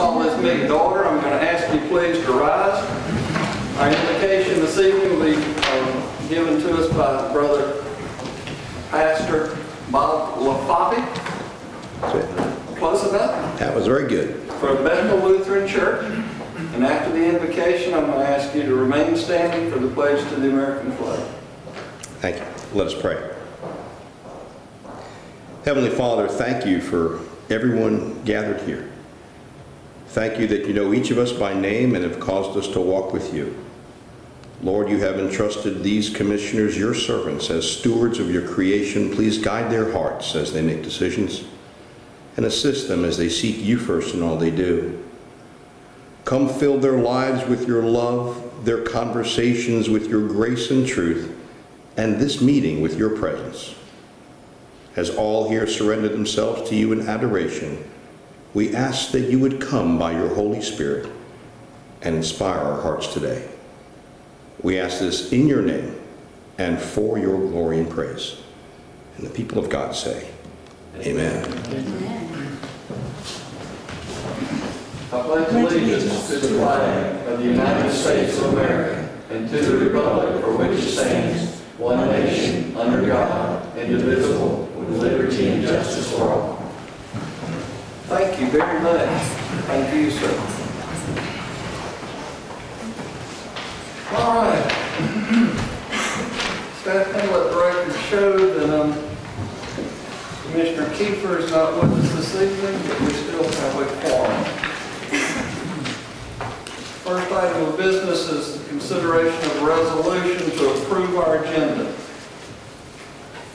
call this meeting to order. I'm going to ask you please to rise. Our invocation this evening will be given to us by Brother Pastor Bob LaFabi. Close enough? That was very good. For Bethel Lutheran Church. And after the invocation, I'm going to ask you to remain standing for the pledge to the American flag. Thank you. Let us pray. Heavenly Father, thank you for everyone gathered here. Thank you that you know each of us by name and have caused us to walk with you. Lord, you have entrusted these commissioners, your servants, as stewards of your creation. Please guide their hearts as they make decisions and assist them as they seek you first in all they do. Come fill their lives with your love, their conversations with your grace and truth, and this meeting with your presence. As all here surrender themselves to you in adoration, we ask that you would come by your Holy Spirit and inspire our hearts today. We ask this in your name and for your glory and praise. And the people of God say, Amen. Amen. I pledge allegiance to the flag of the United States of America and to the republic for which it stands, one nation, under God, indivisible, with liberty and justice for all. Thank you very much. Thank you, sir. All right. Stephanie, let the record show that Commissioner Kiefer is not with us this evening, but we still have a quorum. First item of business is the consideration of a resolution to approve our agenda.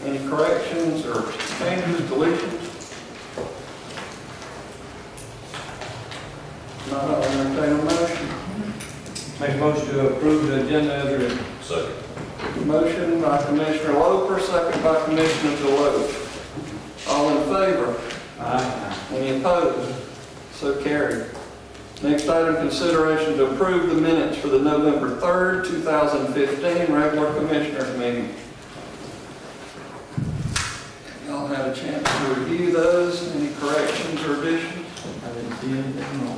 Any corrections or changes, deletions? Not, I'll entertain a motion. Make a motion to approve the agenda as written. Second. Motion by Commissioner Loper, second by Commissioner Deloach. All in favor? Aye. Any opposed? So carried. Next item, consideration to approve the minutes for the November 3rd, 2015 regular Commissioners meeting. Y'all had a chance to review those. Any corrections or additions? I didn't see anything wrong.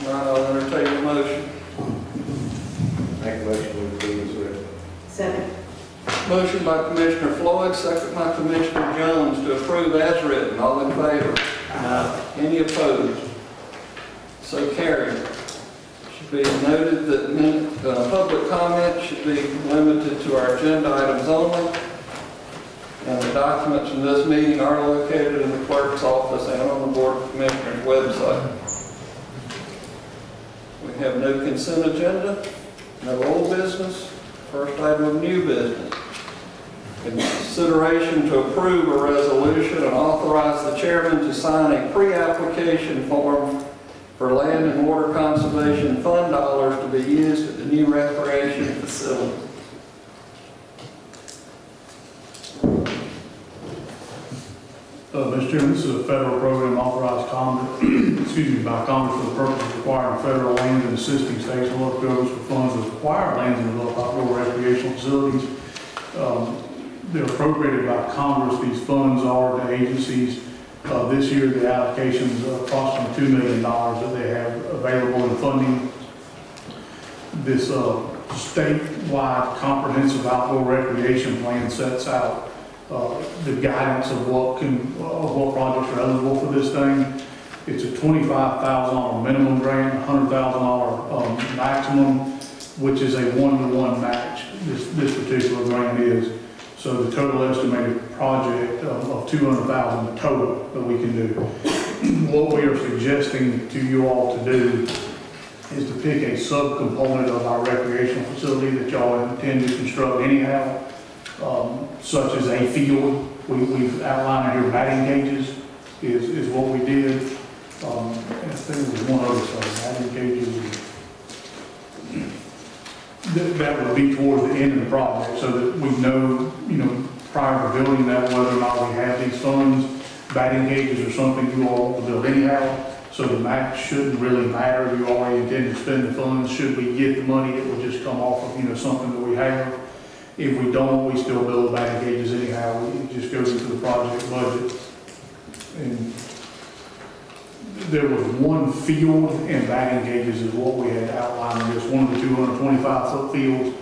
Not, I'll entertain a motion. Make a motion to approve as written. Second. Motion by Commissioner Floyd, second by Commissioner Jones to approve as written. All in favor? Any opposed? So carried. Should be noted that public comment should be limited to our agenda items only. And the documents from this meeting are located in the clerk's office and on the Board of Commissioners website. We have no consent agenda, no old business. First item of new business. Consideration to approve a resolution and authorize the chairman to sign a pre-application form for land and water conservation fund dollars to be used at the new recreation facility. Mr. Chairman, this is a federal program authorized by Congress for the purpose of acquiring federal lands and assisting states and local governments for funds that acquire lands and develop outdoor recreational facilities. They're appropriated by Congress. These funds are to agencies. This year, the allocation is approximately $2 million that they have available in funding. This statewide comprehensive outdoor recreation plan sets out the guidance of what projects are eligible for this thing. It's a $25,000 minimum grant, $100,000 maximum, which is a 1-to-1 match. This particular grant is. So the total estimated project of $200,000 total that we can do. What we are suggesting to you all to do is to pick a subcomponent of our recreational facility that y'all intend to construct anyhow, such as a field. We've outlined here batting cages is what we did. I think there was one other side, batting cages. That would be towards the end of the project so that we know, prior to building that, whether or not we have these funds. Batting cages are something you all want to build anyhow, so the match shouldn't really matter. You already intend to spend the funds. Should we get the money, it would just come off of, something that we have. If we don't, we still build the batting cages anyhow. It just goes into the project budget. And there was one field and batting cages is what we had outlined in this, one of the 225-foot fields.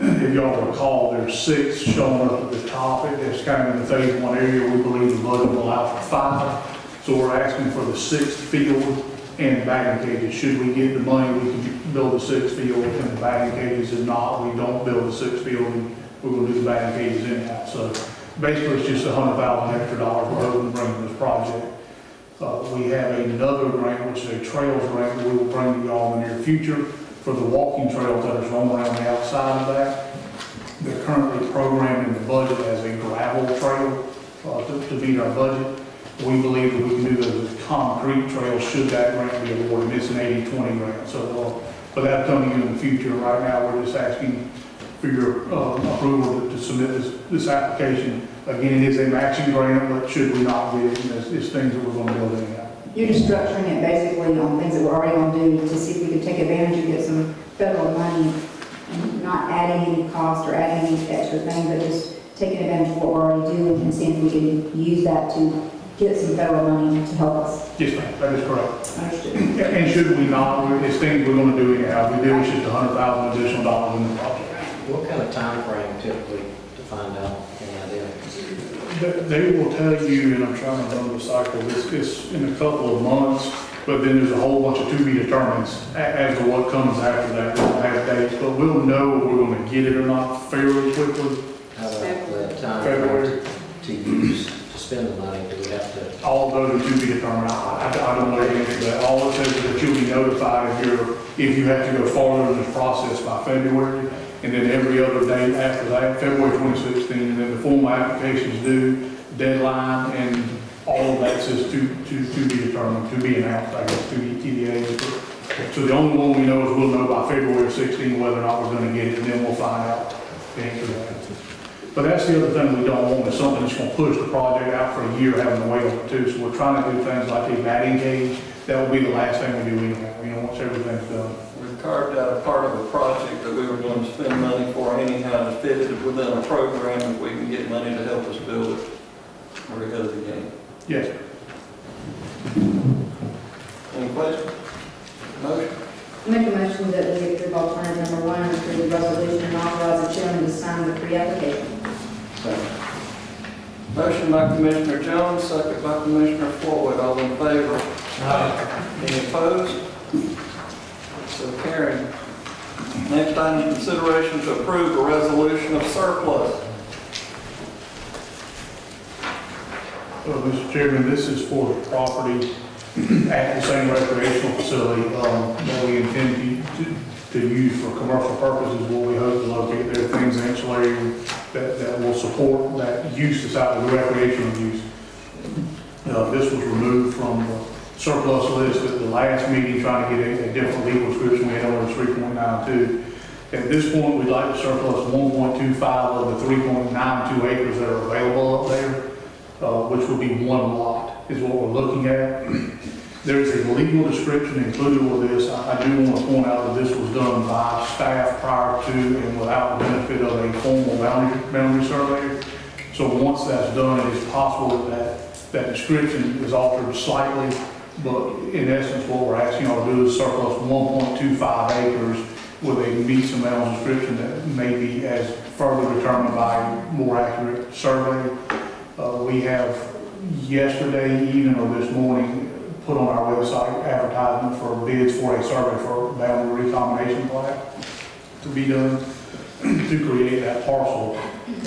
If y'all recall, there's 6 showing up at the top. It's kind of in the phase 1 area. We believe the budget will allow for 5. So we're asking for the 6th field and batting cages. Should we get the money, we can build the 6th field and the batting cages. If not, we don't build the 6th field and we're going to do the batting cages in-house. So basically, it's just $100,000 extra dollars we're hoping to bring to this project. We have another grant, which is a trails grant that we will bring to y'all in the near future for the walking trails that are shown around the outside of that. They're currently programmed in the budget as a gravel trail to meet our budget. We believe that we can do those as concrete trails should that grant be awarded. It's an 80-20 grant. So, but that's coming in the future. Right now, we're just asking for your approval to submit this application. Again, it is a matching grant, but should we not get it, it's things that we're going to build in now. You're just structuring it basically on things that we're already going to do to see if we can take advantage of get some federal money and not adding any cost or adding any extra thing, but just taking advantage of what we're already doing and seeing if we can use that to get some federal money to help us. Yes, ma'am, that is correct. Understood. And should we not, it's things we're going to do anyhow. We do, it's just $100,000 additional dollars in the project. What kind of time frame typically to find out? Any idea? They will tell you, and I'm trying to run the cycle, it's in a couple of months, but then there's a whole bunch of to be determines as to what comes after that. We don't have dates, but we'll know if we're going to get it or not fairly quickly. How about the time February. frame to use, to spend the money? Do we have to? All of those are to be determined. I don't know the answer to that. All it says is that you'll be notified if you have to go farther in this process by February. And then every other day after that, February 2016, and then the formal applications due, deadline, and all of that says to be determined, to be announced, I guess, to EDA. So the only one we know is we'll know by February 16 whether or not we're going to get it, and then we'll find out the answer to that. But that's the other thing we don't want, is something that's going to push the project out for a year, having to wait on it too. So we're trying to do things like a batting cage. That will be the last thing we do anyhow, once everything's done. We carved out a part of a project that we were going to spend money for anyhow to fit it within a program if we can get money to help us build it. We're ahead of the game. Yes. Any questions? Motion? Make a motion that we approve alternative number 1 and approve the resolution and authorize the chairman to sign the pre-application. Motion by Commissioner Jones, second by Commissioner Floyd. All in favor? Aye. Any opposed? So carried. Next item, consideration to approve a resolution of surplus. Mr. Chairman, this is for the property at the same recreational facility that we intend to use for commercial purposes. What we hope to locate there, things ancillary that will support that use aside of the recreational use. This was removed from the surplus list at the last meeting, trying to get a different legal description. We had over 3.92. At this point, we'd like to surplus 1.25 of the 3.92 acres that are available up there, which would be one lot, is what we're looking at. There's a legal description included with this. I do want to point out that this was done by staff prior to and without the benefit of a formal boundary survey. So once that's done, it is possible that description is altered slightly, but in essence, what we're asking y'all to do is surplus 1.25 acres with a meets and bounds description that may be as further determined by a more accurate survey. We have yesterday evening or this morning put on our website advertisement for bids for a survey for boundary recombination plat to be done to create that parcel.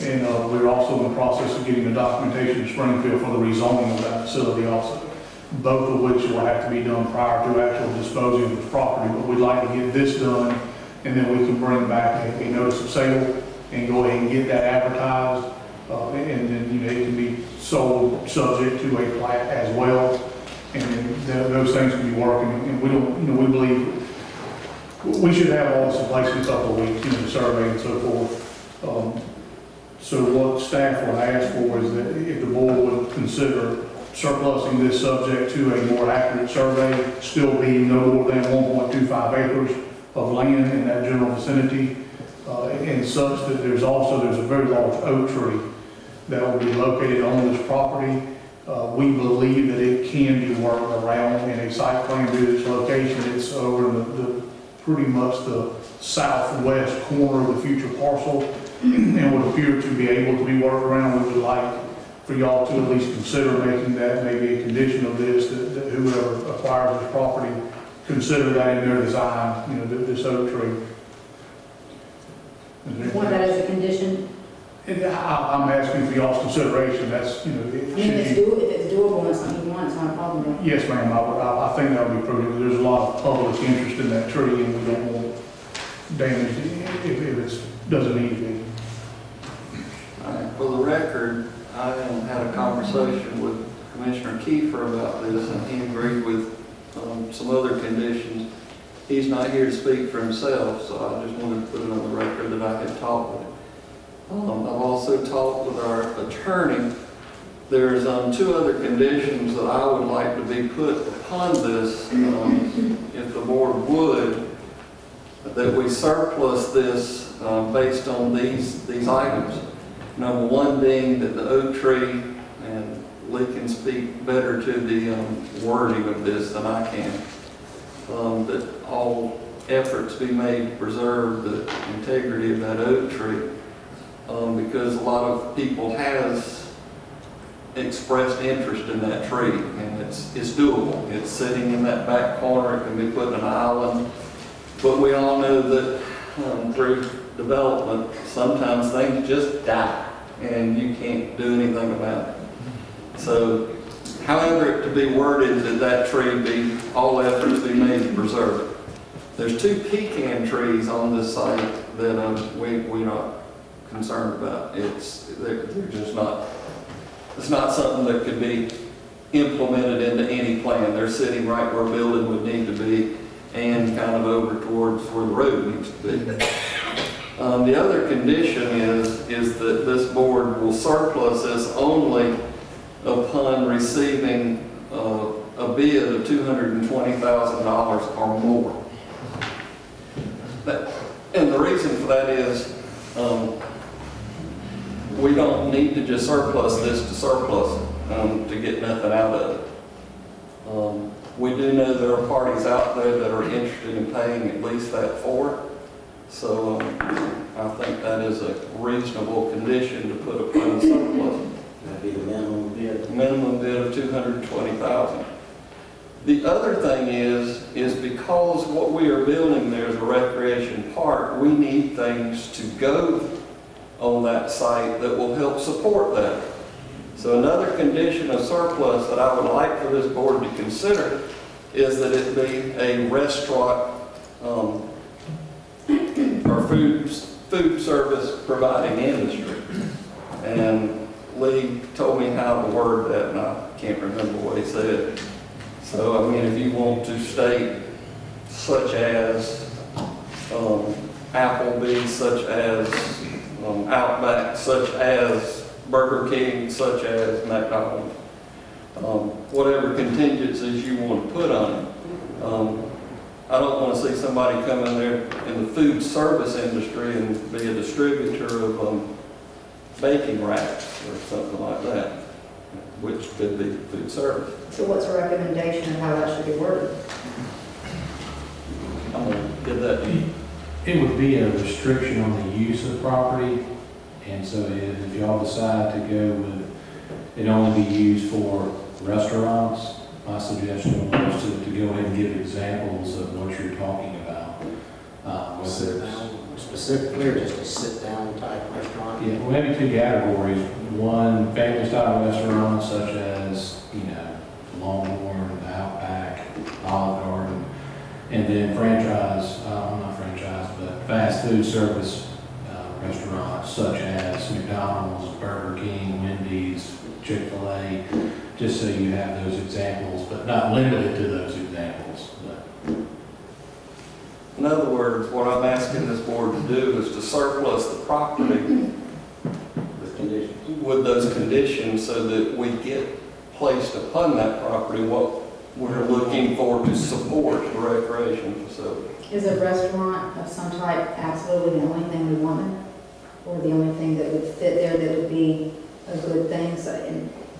And we're also in the process of getting the documentation in Springfield for the rezoning of that facility also, both of which will have to be done prior to actual disposing of this property. But we'd like to get this done, and then we can bring back a notice of sale and go ahead and get that advertised, and then it can be sold subject to a plat as well. And then those things can be working, and we don't, we believe we should have all this in place in a couple of weeks, the survey and so forth. So what staff would ask for is that if the board would consider surplusing this subject to a more accurate survey, still being no more than 1.25 acres of land in that general vicinity, and such that there's a very large oak tree that will be located on this property. We believe that it can be worked around in a site plan due to its location. It's over in the pretty much the southwest corner of the future parcel and would appear to be able to be worked around. We would like for y'all to at least consider making that maybe a condition of this, that whoever acquires this property consider that in their design, you know, this oak tree. Want that as a condition? I'm asking for y'all's consideration. That's, you know, I mean, if it's doable and it's something you want, it's not a problem. yes, ma'am. I think that would be prudent. There's a lot of public interest in that tree, and we don't want damage if it doesn't need to be. All right, for the record, I had a conversation with Commissioner Kiefer about this, and he agreed with some other conditions. He's not here to speak for himself, so I just wanted to put it on the record that I had talked with him. I've also talked with our attorney. There's 2 other conditions that I would like to be put upon this, if the board would, that we surplus this based on these items. Number 1 being that the oak tree, and Lee can speak better to the wording of this than I can, that all efforts be made to preserve the integrity of that oak tree, because a lot of people has expressed interest in that tree, and it's doable. It's sitting in that back corner. It can be put in an island, but we all know that through development, sometimes things just die, and you can't do anything about it. So, however it to be worded that that tree be, all efforts be made to preserve it. There's 2 pecan trees on this site that we're not concerned about. They're just not, it's not something that could be implemented into any plan. They're sitting right where a building would need to be and kind of over towards where the road needs to be. The other condition is that this board will surplus this only upon receiving a bid of $220,000 or more. And the reason for that is we don't need to just surplus this to surplus it to get nothing out of it. We do know there are parties out there that are interested in paying at least that for it. So I think that is a reasonable condition to put upon the surplus. That'd be the minimum bid. Minimum bid of $220,000. The other thing is because what we are building there is a recreation park, we need things to go on that site that will help support that. So another condition of surplus that I would like for this board to consider is that it be a restaurant or food service providing industry. And Lee told me how to word that, and I can't remember what he said. So, I mean, if you want to state such as Applebee's, such as Outback, such as Burger King, such as McDonald's, whatever contingencies you want to put on it. I don't want to see somebody come in there in the food service industry and be a distributor of baking racks or something like that, which could be food service. So what's a recommendation of how that should be worded? I'm going to give that to you. It would be a restriction on the use of the property, and so if y'all decide to go with it only be used for restaurants, my suggestion was to go ahead and give examples of what you're talking about. Sit down specifically, or just a sit-down type restaurant? Yeah, well, maybe 2 categories. One, family-style restaurants such as, Longhorn, the Outback, Olive Garden, and then not franchise, but fast food service restaurants such as McDonald's, Burger King, Wendy's, Chick-fil-A, just so you have those examples, but not limited to those examples. In other words, what I'm asking this board to do is to surplus the property with those conditions so that we get placed upon that property what we're looking for to support the recreation facility. Is a restaurant of some type absolutely the only thing we want? Or the only thing that would fit there that would be a good thing? So,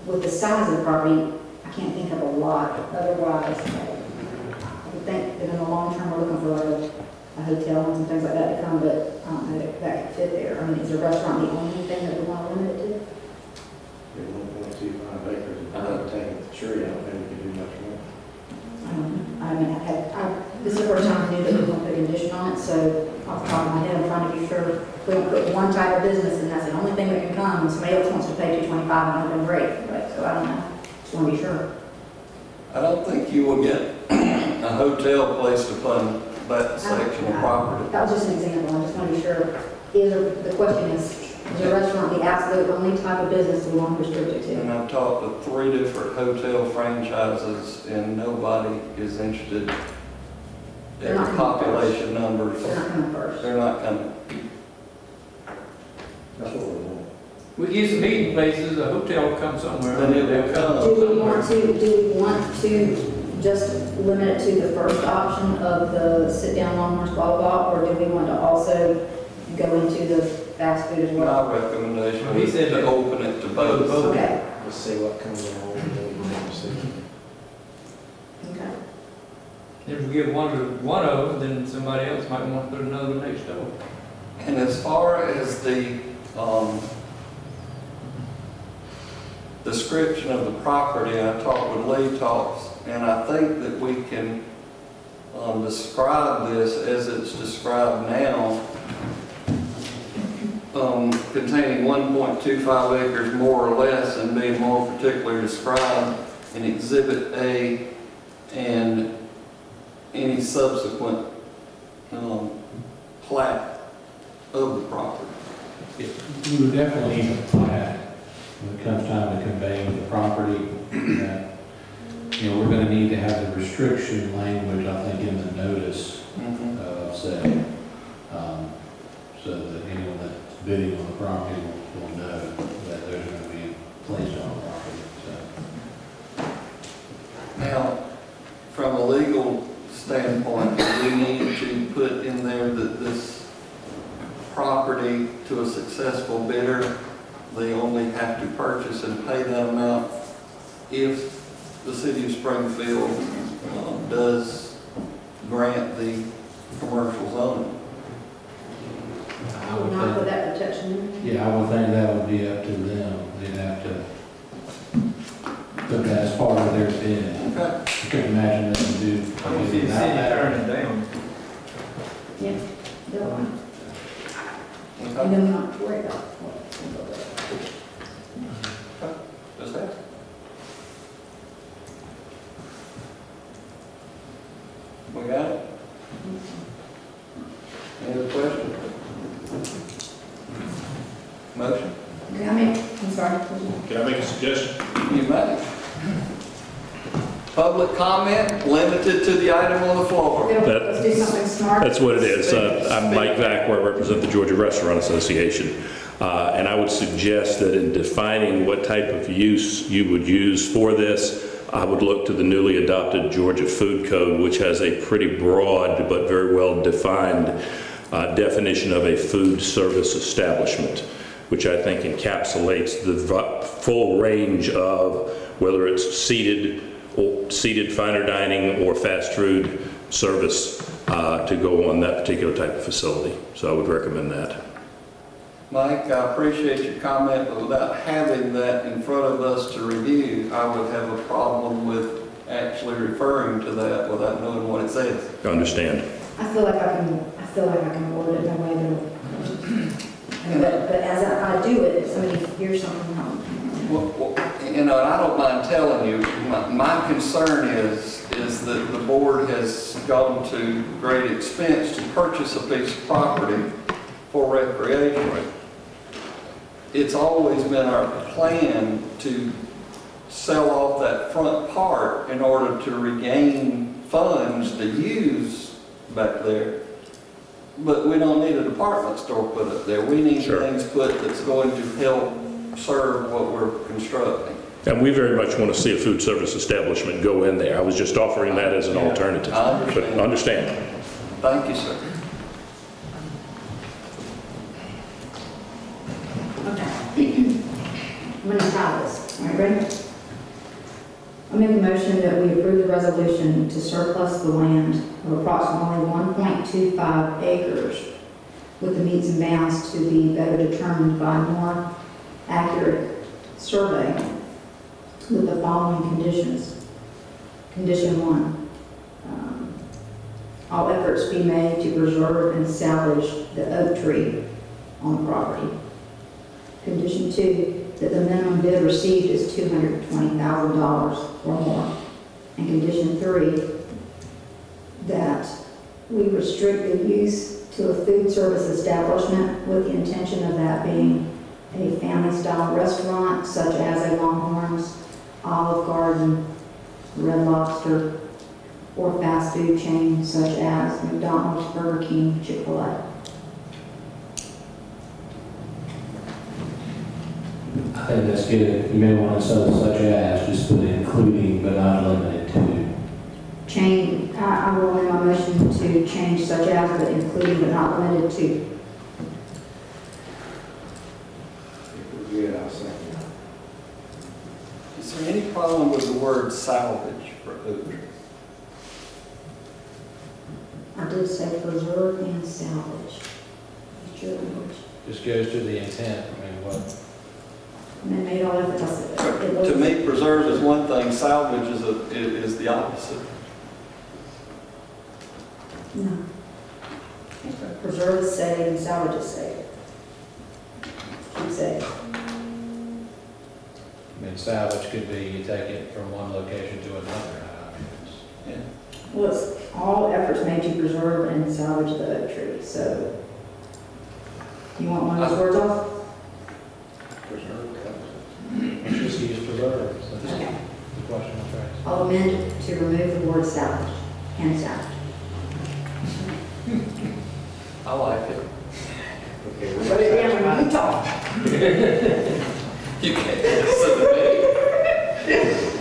with the size of the property, I can't think of a lot otherwise. I would think that in the long term, we're looking for like a hotel and some things like that to come, but I don't know that that could fit there. I mean, is a restaurant the only thing that we want to limit it to? You're 1.25 acres, and I would take the tree, I don't think we could do much more. I mean, this is the first time I knew that we were going to put a condition on it, so off the top of my head, I'm trying to be sure we don't put one type of business and that's the only thing that can come, and somebody else wants to pay $225 and it'll be great, right? So I don't know, just want to be sure. I don't think you will get a hotel place to fund that section of property. That was just an example, I just want to be sure. The question is a restaurant the absolute only type of business we want to restrict it And to? I've talked to 3 different hotel franchises, and nobody is interested They're in not the coming population numbers. They're not coming first. They're not coming. That's what we want. We give some meeting places, a hotel will come somewhere. Then it will come. Do we want to just limit it to the first option of the sit-down Longhorns, blah, blah, blah, or do we want to also go into the fast food as well? My recommendation He is said to that- open it to both. Okay, Let's see what comes along and then we can see. okay. If we give one of them, then somebody else might want to put another one next door. And as far as the description of the property, I talked with Lee Talks, and I think that we can describe this as it's described now, containing 1.25 acres more or less, and being more particularly described in Exhibit A and any subsequent plat of the property. We would definitely need a plat when it comes time to conveying the property. That, you know, we're going to need to have the restriction language, I think, in the notice say, so that anyone that's bidding on the property will know that there's going to be a place on the property. So. Now, from a legal standpoint, do we need to put in there that this property to a successful bidder, they only have to purchase and pay that amount if the city of Springfield does grant the commercial zoning? I would Not think, put that protection in? yeah, I would think that would be up to them. They'd have to put that as part of their bid. Okay. I can't imagine them to do I don't see anything the without city that. turning down. Yeah. They'll want. And Okay. then we don't have to worry about what. Just that. We got it? Any other questions? Motion? I'm sorry. Can I make a suggestion? You may. Public comment limited to the item on the floor. Let's do something smart. That's what it is. I'm Mike Vack, where I represent the Georgia Restaurant Association. And I would suggest that in defining what type of use you would use for this, I would look to the newly adopted Georgia Food Code, which has a pretty broad but very well defined definition of a food service establishment, which I think encapsulates the full range of whether it's seated finer dining or fast food service to go on that particular type of facility. So I would recommend that. Mike, I appreciate your comment, but without having that in front of us to review, I would have a problem with actually referring to that without knowing what it says. I understand. I feel like I can word it in a way that, but as I do it, if somebody hears something wrong. Well, you know, and I don't mind telling you, my concern is that the board has gone to great expense to purchase a piece of property for recreation. It's always been our plan to sell off that front part in order to regain funds to use back there. But we don't need a department store put up there. We need Sure. things put that's going to help serve what we're constructing. And we very much want to see a food service establishment go in there. I was just offering that as an alternative. I understand. But understand. Thank you, sir. Okay. I'm gonna try this. All right, ready? I make a motion that we approve the resolution to surplus the land of approximately 1.25 acres with the meets and bounds to be better determined by more accurate survey with the following conditions. Condition 1, all efforts be made to preserve and salvage the oak tree on the property. Condition 2, that the minimum bid received is $220,000 or more. And condition 3, that we restrict the use to a food service establishment with the intention of that being a family-style restaurant such as a Longhorn's, Olive Garden, Red Lobster, or fast food chain such as McDonald's, Burger King, Chick-fil-A. I think that's good. You may want to say such as, just put including but not limited to. I will amend my motion to change such as, but including but not limited to. Yeah, I'll second that. Is there any problem with the word salvage for oak tree? I did say preserve and salvage. It's your language. Just goes to the intent. I mean, what? And they made all efforts. I said, it was- To me, preserve is one thing, salvage is the opposite. No. Okay. Preserve is save and salvage is save. Keep save. I mean, salvage could be you take it from one location to another. I mean, Yeah. Well, it's all efforts made to preserve and salvage the oak tree, so. You want one of those words off? it's just use preserve. So that's Okay. the question I'm trying to. I'll amend to remove the word salvage and salvage. I like it. Okay, But it when you talk. You can't listen to me.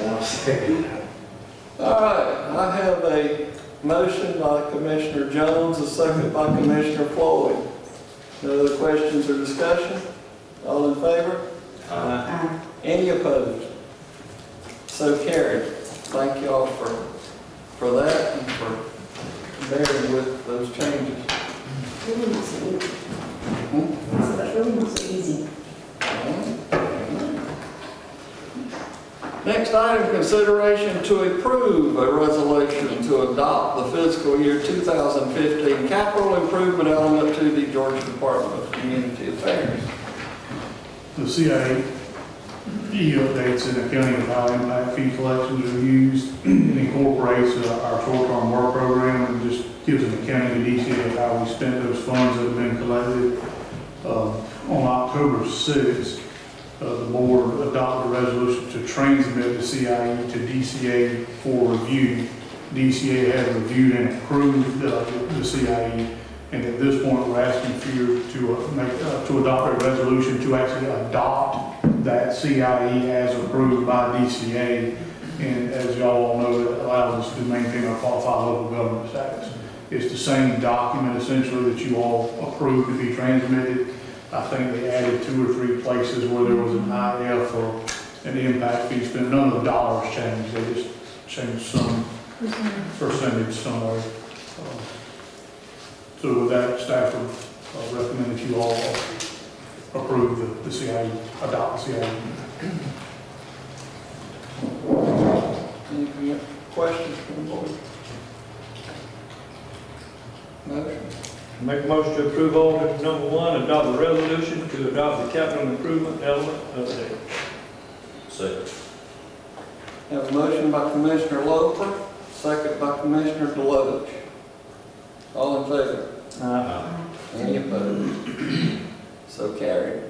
and I'll second that. All right, I have a motion by Commissioner Jones, a second by Commissioner Floyd. No other questions or discussion? All in favor? Any opposed? So carried. Thank you all for that and for bearing with those changes. Really not so easy. That's really not so easy. Next item, consideration to approve a resolution to adopt the fiscal year 2015 capital improvement element to the Georgia Department of Community Affairs. The CIA updates and accounting of how impact fee collections are used and incorporates our short-term work program and just gives an accounting to DCA of how we spent those funds that have been collected. On October 6th, the board adopted a resolution to transmit the CIE to DCA for review. DCA has reviewed and approved the CIE, and at this point, we're asking for you to adopt a resolution to actually adopt that CIE as approved by DCA. And as y'all all know, it allows us to maintain our qualified local government status. It's the same document essentially that you all approved to be transmitted. I think they added 2 or 3 places where there was an IF or an impact fee spent. None of the dollars changed. They just changed some percentage somewhere. So with that, staff would recommend that you all approve the CIE, adopt the CIE. Any questions from the board? Motion? Make a motion to approve ordinance number 1, adopt the resolution to adopt the capital improvement element of the. Second. Have a motion by Commissioner Loper, second by Commissioner Deloach. All in favor? Any opposed? So carried.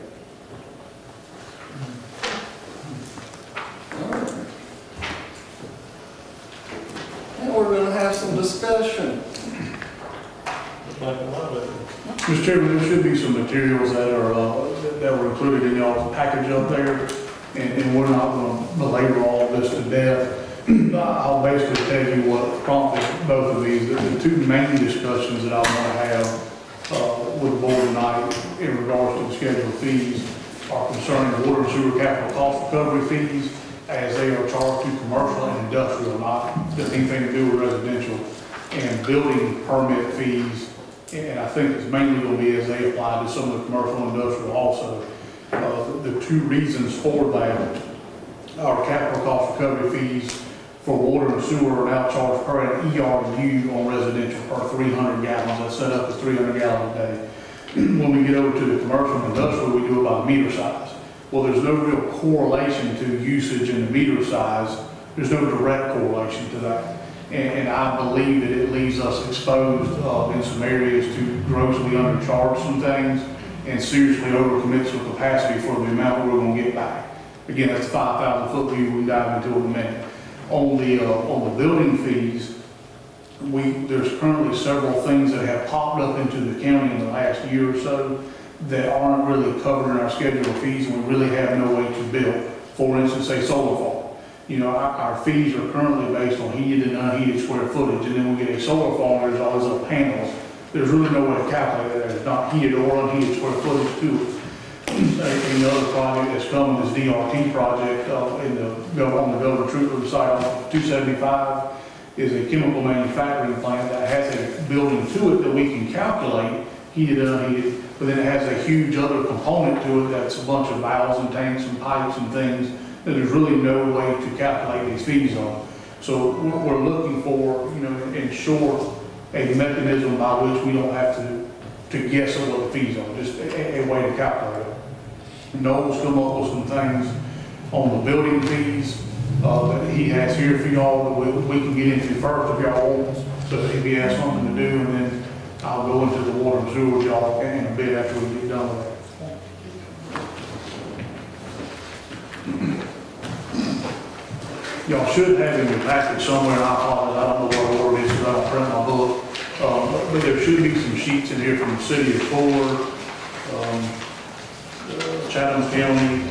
All right. And we're going to have some discussion. Mr. Chairman, there should be some materials that were included in y'all's package up there, and we're not going to belabor all of this to death. I'll basically tell you what prompted both of these. The 2 main discussions that I want to have with the board tonight in regards to the schedule of fees are concerning the water and sewer capital cost recovery fees as they are charged to commercial and industrial, not anything to do with residential, and building permit fees. And I think it's mainly going to be as they apply to some of the commercial and industrial also. The two reasons for that are capital cost recovery fees for water and sewer are now charged per an ERU on residential per 300 gallons. That's set up as 300 gallons a day. When we get over to the commercial and industrial, we do it by meter size. Well, there's no real correlation to usage in the meter size. There's no direct correlation to that. And I believe that it leaves us exposed in some areas to grossly undercharge some things and seriously overcommit some capacity for the amount we're going to get back. Again, that's a 5,000 foot view we can dive into in a minute. On the building fees, there's currently several things that have popped up into the county in the last year or so that aren't really covered in our schedule of fees, and we really have no way to bill. For instance, a solar farm. You know, our fees are currently based on heated and unheated square footage, and then we get a solar farm, there's all these little panels. There's really no way to calculate that. There's not heated or unheated square footage to it. Another project that's coming, this DRT project on the Governor Trooper site on 275, is a chemical manufacturing plant that has a building to it that we can calculate, heated and unheated, but then it has a huge other component to it that's a bunch of valves and tanks and pipes and things that there's really no way to calculate these fees on. So we're looking for, you know, in short, a mechanism by which we don't have to guess at what the fees are, just a way to calculate it. Noel's come up with some things on the building fees that he has here for y'all that we can get into first if y'all want. So if he has something to do, and then I'll go into the water and sewer with y'all in a bit after we get done with that. Y'all should have in your package somewhere, and I apologize, I don't know what order it is because I don't print my book, but there should be some sheets in here from the city of Fuller, Chatham County,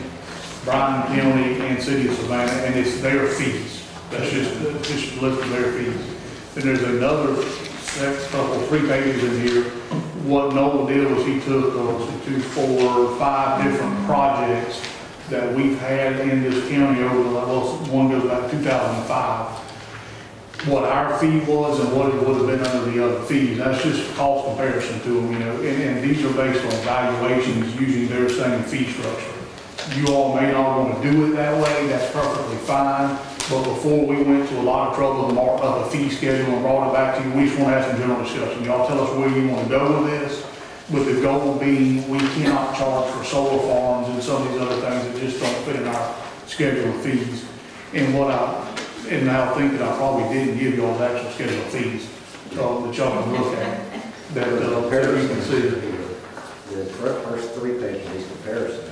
Bryan County, and city of Savannah, and it's their fees. That's just a list of their fees. Then there's another couple, 3 pages in here. What Noel did was he took 2, 4, 5 different projects that we've had in this county over the, well, one goes back to 2005. What our fee was and what it would have been under the other fees. That's just cost comparison to them, you know, and these are based on valuations using their same fee structure. You all may not want to do it that way, that's perfectly fine, but before we went to a lot of trouble to mark up a fee schedule and brought it back to you, we just want to have some general discussion. Y'all tell us where you want to go with this, with the goal being we cannot charge for solar farms and some of these other things that just don't fit in our schedule of fees. And what and now thinking I probably didn't give y'all the actual schedule of fees that y'all can look at, that you can see. The first 3 pages of these comparisons.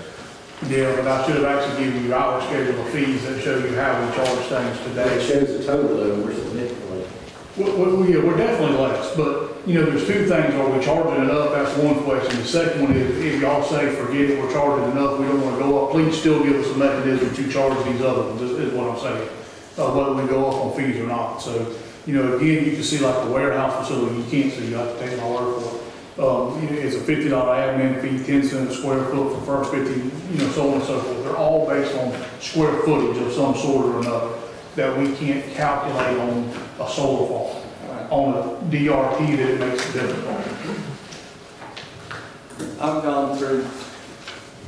Yeah, but I should have actually given you our schedule of fees that show you how we charge things today. It shows the total though, we're significantly. We're definitely less, but you know, there's 2 things. Are we charging enough? That's one question. The second one is, if y'all say, forget it, we're charging enough, we don't want to go up, please still give us a mechanism to charge these other ones, is what I'm saying. Whether we go up on fees or not. So, you know, again, you can see like the warehouse facility, you can't see, you have to take my word for it. It's a $50 admin fee, 10 cents a square foot for first 50, you know, so on and so forth. They're all based on square footage of some sort or another that we can't calculate on a solar farm. On a DRT, that it makes it difficult. I've gone through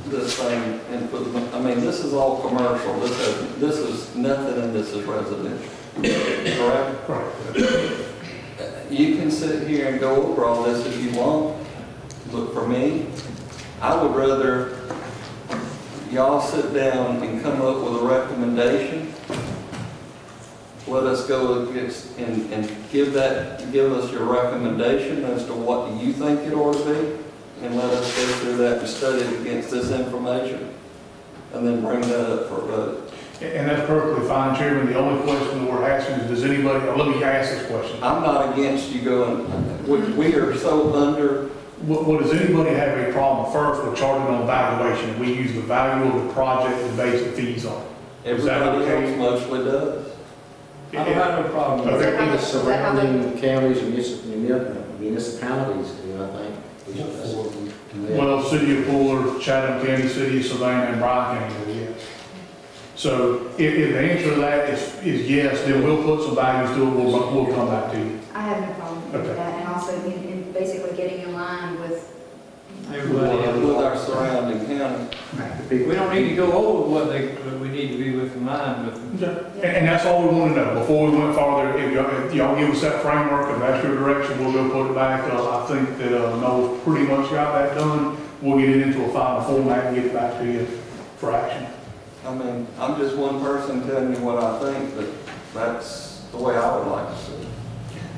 this thing, and I mean, this is all commercial. This is nothing, and this is residential. Correct? Right. You can sit here and go over all this if you want. Look, for me, I would rather y'all sit down and come up with a recommendation. Let us go and give us your recommendation as to what you think it ought to be, and let us go through that and study it against this information, and then bring that up for a vote. And that's perfectly fine, Chairman. The only question that we're asking is, does anybody, or let me ask this question. I'm not against you going, we are so under. What does anybody have a problem first with charging on valuation? We use the value of the project to base the fees on. Is that Everybody okay? else mostly does. I don't have no problem with Okay. that. The surrounding counties and municipalities, you know, I think. We should Well, City of Fuller, Chatham County, City of Savannah, and Bryan County, yes. So if the answer to that is yes, then we'll put some values to it, we'll come back to you. I have no problem with Okay. that, and also in basically getting in line with, Everybody else. With our surrounding county. We don't need to go over what we need to be with in line with. And that's all we want to know. Before we went farther, if y'all give us that framework, if that's your direction, we'll go put it back. I think that Noel's pretty much got that done. We'll get it into a final format and get it back to you for action. I mean, I'm just one person telling you what I think, but that's the way I would like to see it.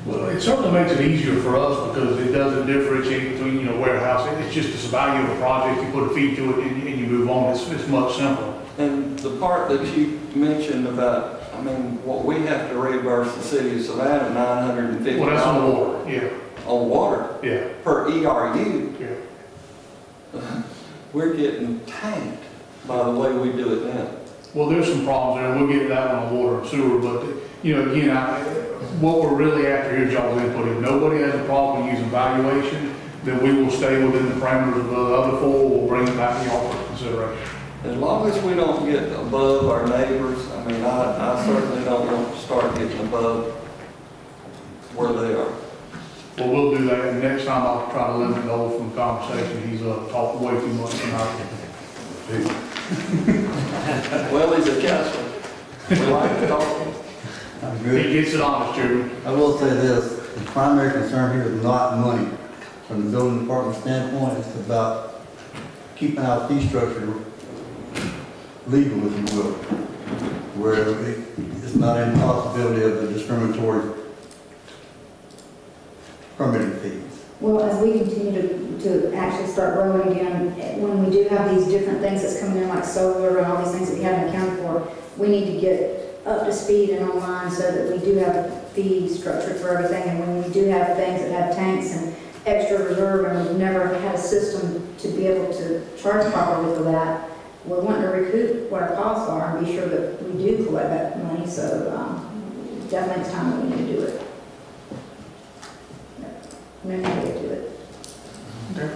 Well, it certainly makes it easier for us because it doesn't differentiate between, warehouse. It's just the value of a project. You put a fee to it and you move on. It's much simpler. And the part that you mentioned about, I mean, what we have to reimburse the city of Savannah, $950. Well, that's on the water, yeah. On water? Yeah. Per ERU? Yeah. We're getting tanked by the way we do it now. Well, there's some problems there. We'll get to that on water and sewer, but, again, what we're really after here is y'all's input. If nobody has a problem using valuation, then we will stay within the parameters of the other four. We'll bring it back to y'all for consideration. As long as we don't get above our neighbors, I mean, I certainly don't want to start getting above where they are. Well, we'll do that, and next time I'll try to limit Noel from the conversation. He's talked way too much tonight. Well, he's a Catholic. We like to talk. I'm He good. gets it honest, Chairman. I will say this, the primary concern here is not money. From the building department standpoint, it's about keeping our fee structure legal, if you will, where it's not any possibility of the discriminatory permitting fees. well, as we continue to actually start growing again, when we do have these different things that's coming in, like solar and all these things that we haven't accounted for, we need to get up to speed and online so that we do have a fee structure for everything. And when we do have things that have tanks and extra reserve, and we've never had a system to be able to charge properly for that, we're wanting to recoup what our costs are and be sure that we do collect that money. So definitely it's time that we need to do it. Maybe we do it. Okay.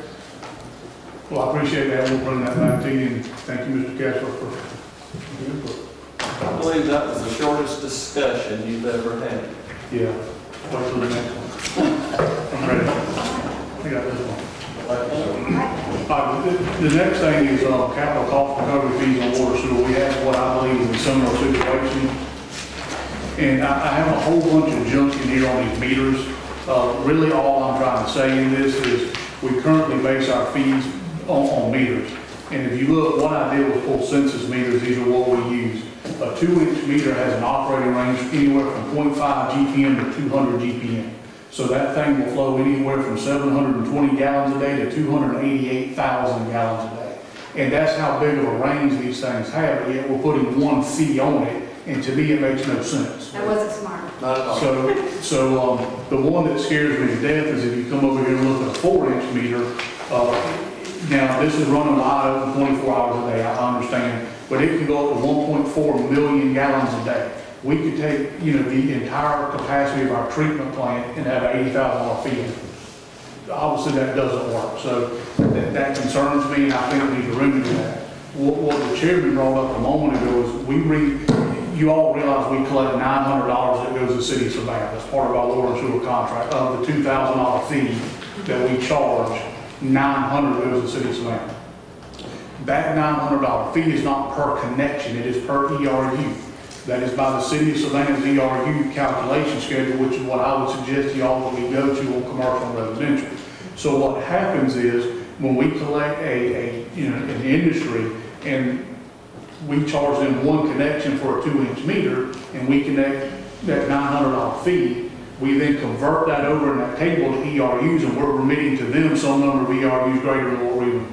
Well, I appreciate that. We'll bring that back to you, and thank you, Mr. Kessler, for your input. I believe that was the shortest discussion you've ever had. Yeah. Wait till the next one. I'm ready. I got this one. The next thing is capital cost recovery fees on water sewer. We have what I believe is a similar situation. And I have a whole bunch of junk in here on these meters. Really all I'm trying to say in this is we currently base our fees on meters. And if you look, what I did was pull census meters. These are what we use. A 2-inch meter has an operating range anywhere from 0.5 GPM to 200 GPM. So that thing will flow anywhere from 720 gallons a day to 288,000 gallons a day. And that's how big of a range these things have, but yet we're putting one fee on it, and to me it makes no sense. That wasn't smart. Not at all. So the one that scares me to death is if you come over here and look at a 4-inch meter. Now this is running wide open 24 hours a day, I understand, but it can go up to 1.4 million gallons a day. We could take, the entire capacity of our treatment plant and have an $80,000 fee. Obviously that doesn't work, so that concerns me, and I think we need to remedy that. What the chairman brought up a moment ago is you all realize we collect $900 that goes to the city of Savannah. That's part of our water and sewer contract. Of the $2,000 fee that we charge, $900 goes to the city of Savannah. That $900 fee is not per connection, it is per ERU. That is by the city of Savannah's ERU calculation schedule, which is what I would suggest to y'all that we go to on commercial and residential. So what happens is when we collect an industry and we charge them one connection for a 2-inch meter and we connect that $900 fee, we then convert that over in that table to ERUs, and we're remitting to them some number of ERUs greater than what we were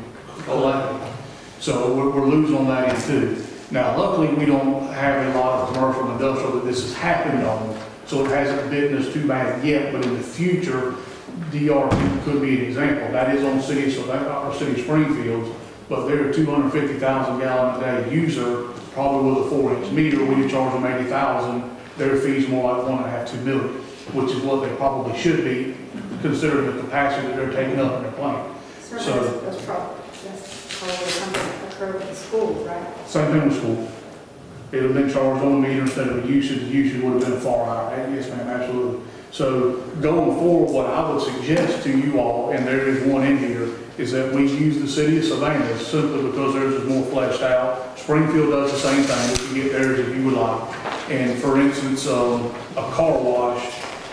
collecting. So we're losing on that end too. Now, luckily, we don't have a lot of commercial and industrial that this has happened on, so it hasn't bitten us too bad yet, but in the future, DRP could be an example. That is on city, so that our city Springfields, but they're a 250,000 gallon a day user, probably with a 4-inch meter. We charge them 80,000. Their fees more like 1.5 to 2 million, which is what they probably should be, considering the capacity that they're taking up in their plant. So That's probably something that occurred in schools, right? same thing with school. it would have been charged on the meter instead of a usage. The usage would have been far higher. Yes, ma'am, absolutely. So going forward, what I would suggest to you all, and there is one in here, is that we use the city of Savannah simply because theirs is more fleshed out. Springfield does the same thing. You can get theirs if you would like. And for instance, a car wash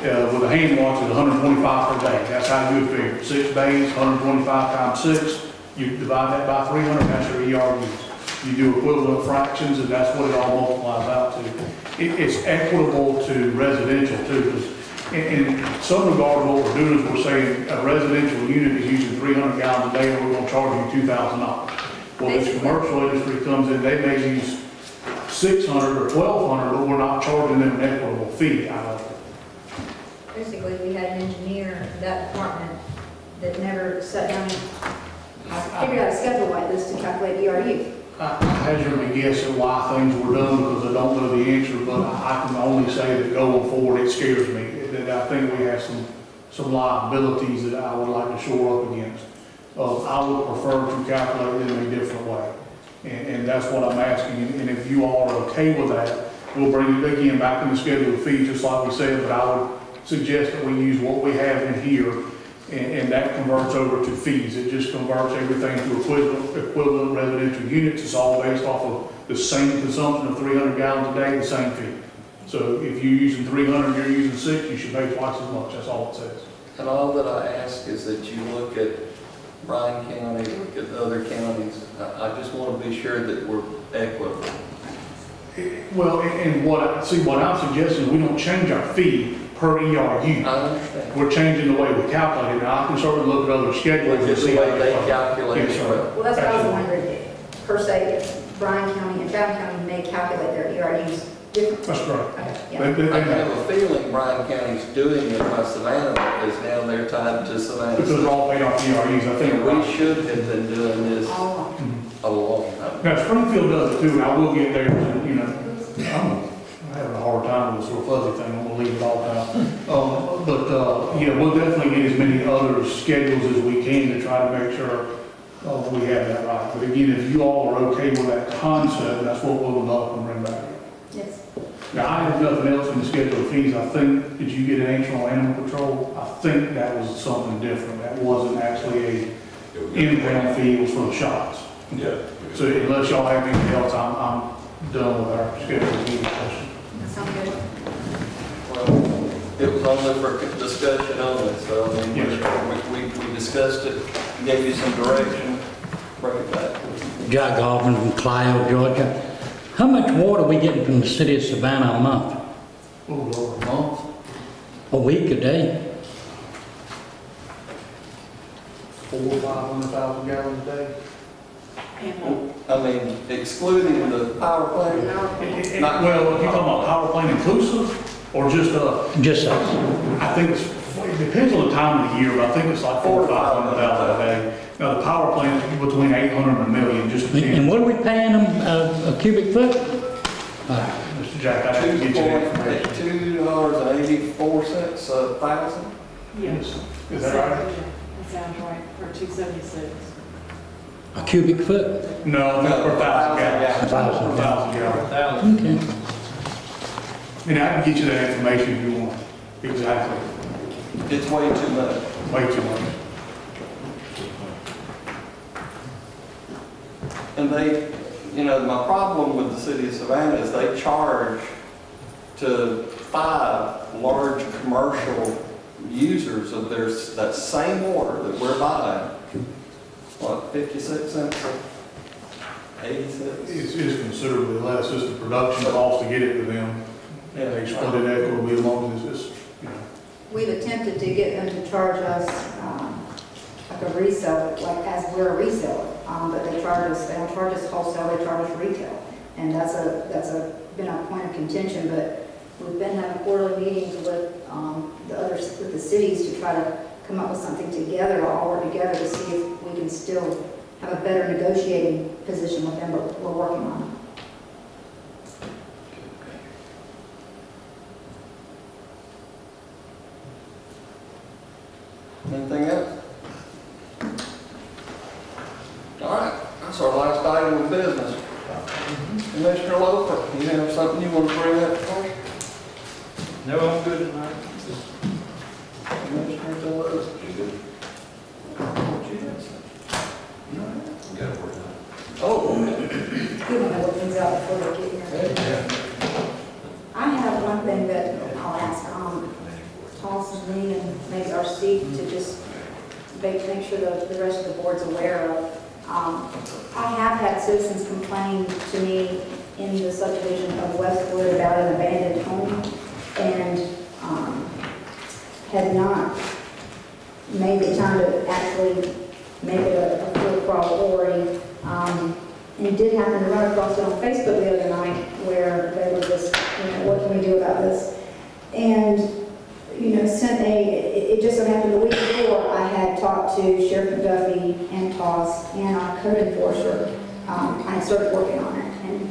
with a hand wash is $125 per day. That's how you would figure. 6 days, 125 times 6. You divide that by 300, that's your ERUs. You do equivalent fractions, and that's what it all multiplies out to. It's equitable to residential too, because in some regard, what we're doing is we're saying a residential unit is using 300 gallons a day, and we're going to charge you $2,000. Well, this commercial industry comes in, they may use 600 or 1,200, but we're not charging them an equitable fee out of it. Basically, we had an engineer in that department that never sat down and figured out a schedule like this to calculate ERU. I hazard a guess at why things were done because I don't know the answer, but I can only say that going forward, it scares me. That I think we have some liabilities that I would like to shore up against. I would prefer to calculate them in a different way. And that's what I'm asking. And if you all are okay with that, we'll bring it again back in the schedule of fees, just like we said, but I would suggest that we use what we have in here, and that converts over to fees. It just converts everything to equivalent residential units. It's all based off of the same consumption of 300 gallons a day, the same fee. So if you're using 300, you're using 6, you should pay twice as much. That's all it says. And all that I ask is that you look at Bryan County, look at other counties. I just want to be sure that we're equitable. Well, and what I'm suggesting is we don't change our fee per ERU. I understand. We're changing the way we calculate it. Now, I can certainly look at other schedules and Just see the how way they calculate Yes, it. sir. Well, that's what I was wondering, per se, Bryan County and Chatham County may calculate their ERUs differently. That's correct. Okay, yeah. I have a feeling Bryan County's doing it by Savannah because now they're tied to Savannah. Because they're all paid off ERUs, I think. And we should have been doing this All along. a long time ago. Now, Springfield does it too, and I will get there, you know, I'm having a hard time with this little fuzzy thing, I'm gonna leave it all down. Yeah, we'll definitely get as many other schedules as we can to try to make sure we have that right. But again, if you all are okay with that concept, that's what we'll develop and bring back. Yes. Now, I have nothing else in the schedule of fees. I think, did you get an answer on animal control? I think that was something different. That wasn't actually a in-ground fee, it was for the shots. Yeah. So unless y'all have anything else, I'm done with our schedule of fees discussion. That sounds good. Well, it was only for discussion only, so I mean, Yes. we discussed it, gave you some direction, bring it back. Jack Hoffman from Clio, Georgia. How much water are we getting from the city of Savannah a month? Oh, Lord, a month? A week, a day? 400,000 or 500,000 gallons a day. I mean, excluding the power plant? Well, if you're talking about power plant inclusive, or just Just us. I think it depends on the time of the year, but I think it's like 400,000 or 500,000 a day. Now, the power plant is between 800 and a million, just And depends. what are we paying them a cubic foot? Mr. Jack, I'd have to get you that information. $2.84 a thousand? Yes. Is that right? That sounds right, for 276. A cubic foot? No, that's per 1,000 gallons. 1,000 1,000 gallons. Okay. And I can get you that information if you want. Exactly. It's way too much. Way too much. And they, you know, my problem with the city of Savannah is they charge to 5 large commercial users of that same water that we're buying. What, 56 cents or 80 cents? It's considerably less, just the production cost to get it to them. And they split it equitably among this, you know. We've attempted to get them to charge us like a resale, like as we're a reseller, but they don't charge us wholesale, they charge us retail. And that's been a point of contention, but we've been having quarterly meetings with with the cities to try to come up with something together, to all work together to see if we can still have a better negotiating position with them, but we're working on it. Anything else? All right, that's our last item of business. Commissioner Loper, you have something you want to bring up for us? No, I'm good tonight. Commissioner Deloach? You good? What you have, sir? No? We got to work on Oh, Good one to look things out before they get here. I have one thing that I'll ask, Toss and me and maybe our Steve to just make sure the rest of the board's aware of. I have had citizens complain to me in the subdivision of Westwood about an abandoned home and had not made the time to actually make it a full priority. And did happen to run across it on Facebook the other night where they were just, what can we do about this? And, sent it just so happened the week before I had talked to Sheriff McDuffie and Toss and our code enforcer. I had started working on it. And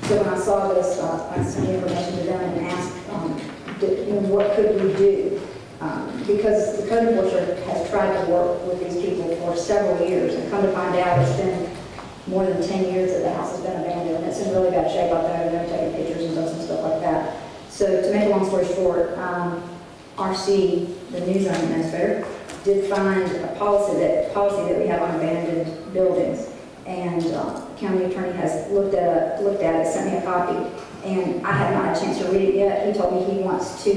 so when I saw this, I sent information to them and asked, what could we do? Because the code enforcer has tried to work with these people for several years, and come to find out it's been more than 10 years that the house has been abandoned, and it's in really bad shape out there. They're taking pictures and doing some stuff like that. So to make a long story short, RC, the new zoning administrator, did find a policy that we have on abandoned buildings, and county attorney has looked at it, sent me a copy, and I have not had a chance to read it yet. He told me he wants to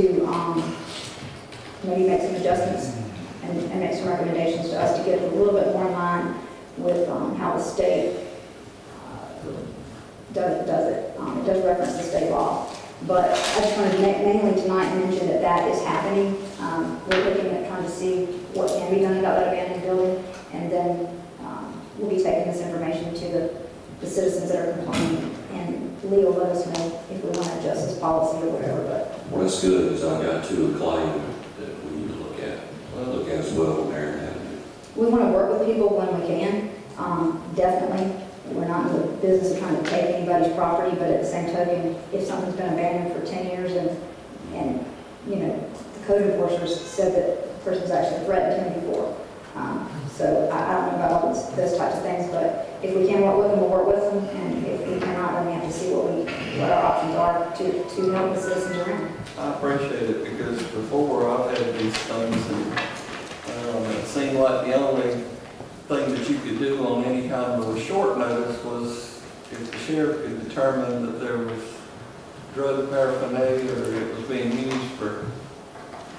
maybe make some adjustments and make some recommendations to us to get it a little bit more in line with how the state does it. It does reference the state law. But I just wanted to mainly tonight mention that is happening. We're looking at trying to see what can be done about that abandoned building, and then we'll be taking this information to the citizens that are complaining, and Lee will let us know if we want to adjust this policy or whatever. But what's good is I got two claims that we need to look at as well on Marion Avenue. We want to work with people when we can. Definitely. We're not in the business of trying to take anybody's property, but at the same token, if something's been abandoned for 10 years and the code enforcers said that the person's actually threatened him before. So I don't know about all those types of things, but if we can work with them, we'll work with them, and if we cannot, then we have to see what our options are to help the citizens around. I appreciate it, because before I've had these things, and it seemed like the only thing that you could do on any kind of a short notice was if the sheriff could determine that there was drug paraphernalia or it was being used for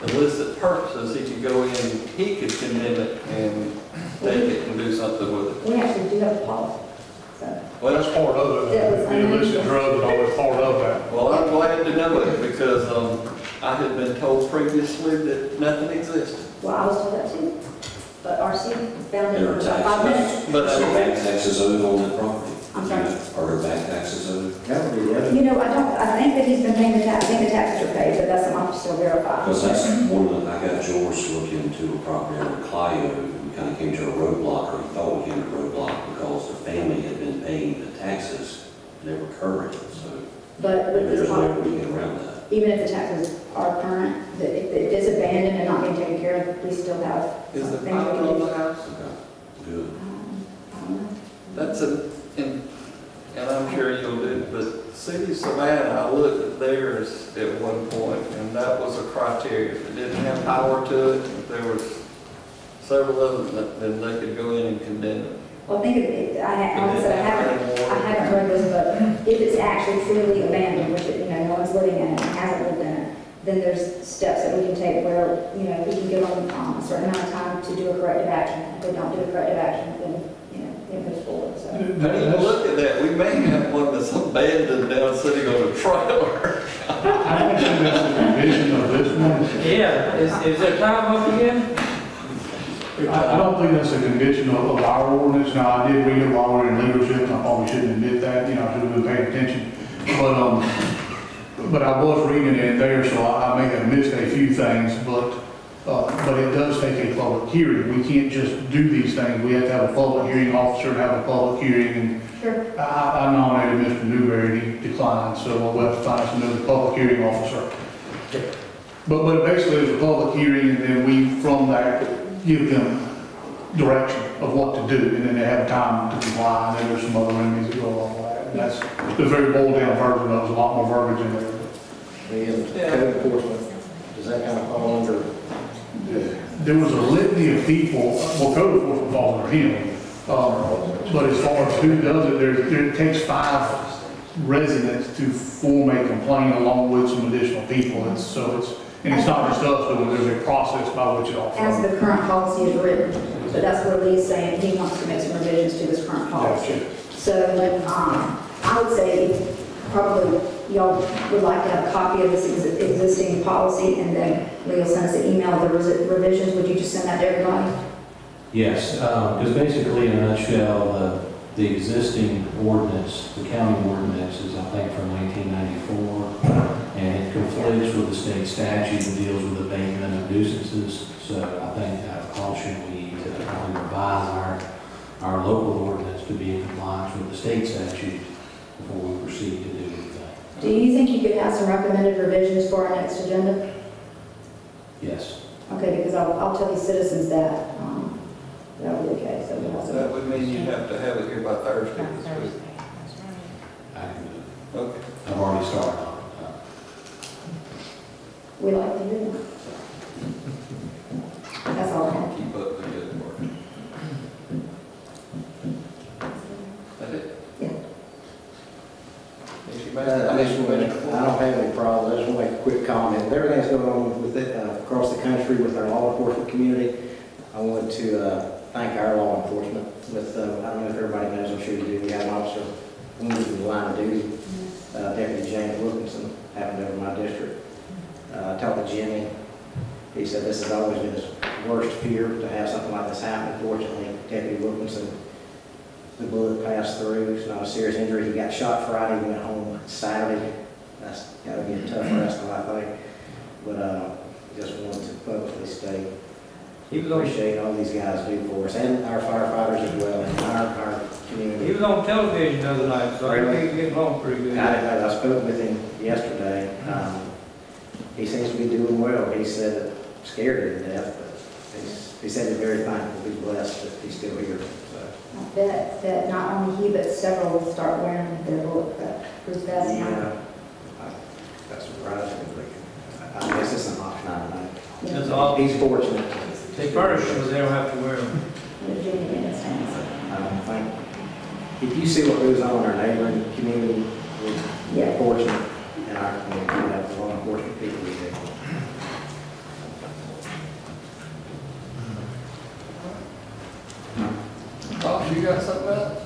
illicit purposes, he could go in, he could condemn it and take it and do something with it. We actually do have a policy. So. Well, That's part of it. The illicit drugs and all that's part of that. Well, I'm glad to know it, because I had been told previously that nothing existed. Well, I was told that too. But RC found it in about 5 minutes. But are there back taxes owed on that property? I'm sorry? Are there back taxes owed? That would be the other. I think that he's been paying the tax. I think the taxes are paid, but that's something I'll still verify. Because that's one of the, I got George to look into a property over Clio. We kind of came to a roadblock, or he thought we came to a roadblock, because the family had been paying the taxes, they were current, so But there's no way we can get around that. even if the taxes are current, if it's abandoned and not being taken care of, we still have is the things we title can on do. the house? Okay, good. I don't know. That's and I'm sure you'll do, but City of Savannah, I looked at theirs at one point, and that was a criteria. If it didn't have power to it, if there was several of them, then they could go in and condemn it. Well, I think I haven't read this, but if it's actually truly abandoned, which no one's living in it and hasn't lived in it, then there's steps that we can take where we can give them a certain amount of time to do a corrective action. If they don't do a corrective action, then it moves forward. So. I mean, look at that. We may have one that's abandoned down sitting on a trailer. I don't think that's the condition of this one. Yeah, is there time up again? I don't think that's a condition of our ordinance. Now, I did read it while we were in leadership, and I probably shouldn't admit that, I should have been paying attention. But I was reading it there, so I may have missed a few things, but it does take a public hearing. We can't just do these things. We have to have a public hearing officer to have a public hearing, and Sure. I nominated Mr. Newberry, he declined, so we'll have to find us another public hearing officer. But basically, it's a public hearing, and then we, from that, give them direction of what to do, and then they have time to comply, and then there's some other remedies that go along with that. And that's the very boiled down version of it. There's a lot more verbiage in there. The code enforcement, does that kind of fall under? There was a litany of people, well, code enforcement falls under him. But as far as who does it, it takes 5 residents to form a complaint along with some additional people. And it's not just us, but there's a process by which it all As flows. the current policy is written, but that's what Lee's saying, he wants to make some revisions to this current policy. So, I would say probably y'all would like to have a copy of this existing policy, and then Lee will send us an email of the revisions. Would you just send that to everybody? Yes, because basically in a nutshell, the existing ordinance, the county ordinance is, I think, from 1994, and it conflicts with the state statute that deals with abatement of nuisances. So I think out of caution, we need to probably revise our local ordinance to be in compliance with the state statute before we proceed to do anything. Do you think you could have some recommended revisions for our next agenda? Yes. Okay, because I'll tell these citizens that, that'll be okay, so we'll have So some. that would mean you have to have it here by Thursday. That's right. I can do it. Okay. I've already started on it. We like to do that. That's all I have. Keep up the good work. That's it? Yeah. I don't have any problems. I just want to make a quick comment. With everything that's going on with it, across the country with our law enforcement community, I want to thank our law enforcement. With I don't know if everybody knows, I'm sure you do, we have an officer wounded in the line of duty, Deputy James Wilkinson, happened over my district. I talked to Jimmy. He said this has always been his worst fear, to have something like this happen. Fortunately, Deputy Wilkinson, the bullet passed through. It's not a serious injury. He got shot Friday, went home Saturday. That's got to be a tough wrestle, I think. But just wanted to publicly state, appreciate all these guys do for us, and our firefighters as well, and our community. He was on television the other night, so Really? he's getting along pretty good. I spoke with him yesterday. He seems to be doing well. He said scared to death, but he said he's very thankful. He's blessed that he's still here. So. I bet that not only he, but several will start wearing their bulletproof vests now. Yeah, that's surprising. I guess it's an option, I don't know. That's all. He's fortunate. They furnish, so they don't have to wear them. Virginia understands. I don't think, if you see what goes on in our neighboring community, we're fortunate in our community to have law enforcement people we do. Bob, you got something else?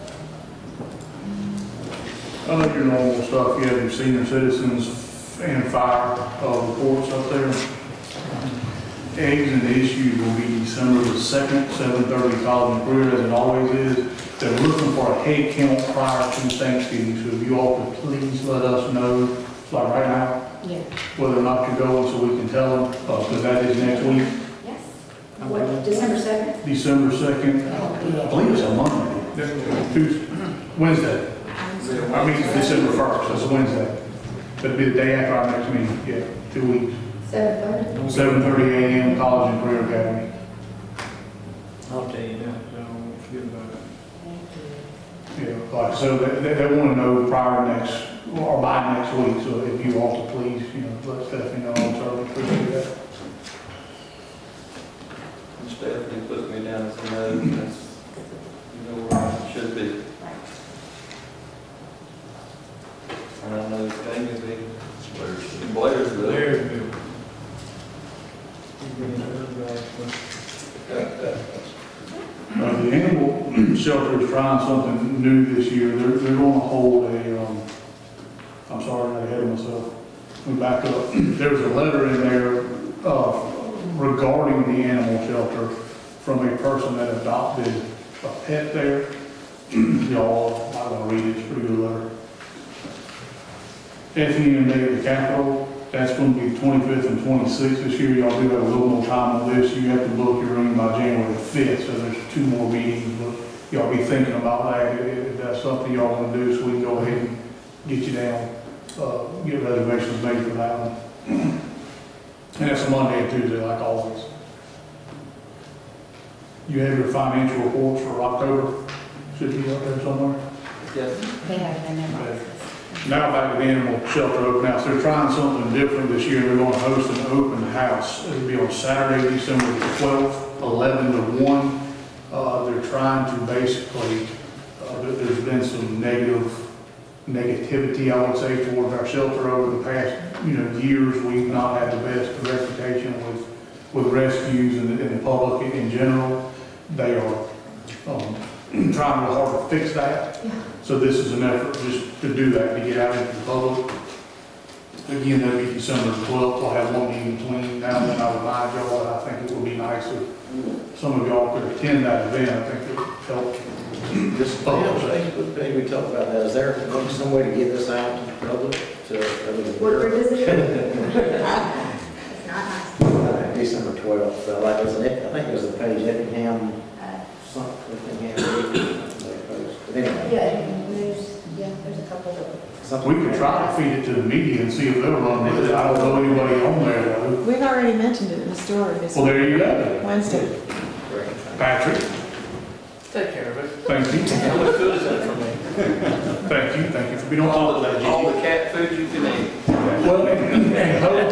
I know your normal stuff, you have your senior citizens and fire reports up there. Eggs and issues will be December the 2nd, 7:30, College and Career, as it always is. They're looking for a head count prior to Thanksgiving, so if you all could please let us know, like right now, Yeah. whether or not you're going, so we can tell them, because that is next week, Yes. What, December 2nd? December 2nd. I believe it's a Monday, Tuesday, Wednesday. I mean, it's December 1st, so it's a Wednesday. That'd be the day after our next meeting, yeah, 2 weeks. 7:30? 7:30 a.m., College and Career Academy. I'll tell you that, so I won't forget about it. Yeah, like, so they want to know prior next, or by next week, so if you all to please, let Stephanie know, I'm sorry, appreciate that. Stephanie put me down as a no, that's, where it should be. And I know Jamie Blairsville. Blairsville. The animal shelter is trying something new this year. They're going to hold I'm sorry, I'm ahead of myself. Let me back up. There's a letter in there regarding the animal shelter from a person that adopted a pet there. Y'all, I'm going to read it. It's a pretty good letter. Effingham Day at the Capitol. That's going to be 25th and 26th this year. Y'all do have a little more time on this. You have to book your room by January 5th, so there's 2 more meetings. But y'all be thinking about that if that's something y'all want to do, so we can go ahead and get you down, get reservations made for that one. And it's a Monday and Tuesday, like always. You have your financial reports for October. Should be up there somewhere. Yes. They have been there. Okay. Now back to the animal shelter open house. They're trying something different this year. They're going to host an open house. It'll be on Saturday, December the 12th, 11 to 1. They're trying to basically, there's been some negativity, I would say, towards our shelter over the past, years. We've not had the best reputation with rescues and the public in general. They are trying real hard to fix that. Yeah. So this is an effort just to do that, to get out into the public. Again, that'll be December 12th. We'll have one meeting between now and then. I remind y'all that I think it would be nice if some of y'all could attend that event. I think it would help. This Facebook page, we talked about that. Is there some way to get this out to the public? Where is it? It's not nice. December 12th, so like, I think it was the page Effingham, something, Effingham. But anyway. Yeah, there's a couple of. We could try to feed it to the media and see if they'll run with it. I don't know anybody on there though. We've already mentioned it in the story this Well, there you go. Wednesday. Patrick, Take care of it. thank you. How much good is that for me? Thank you for being on top of that. All the cat food you can eat. Well, and hope,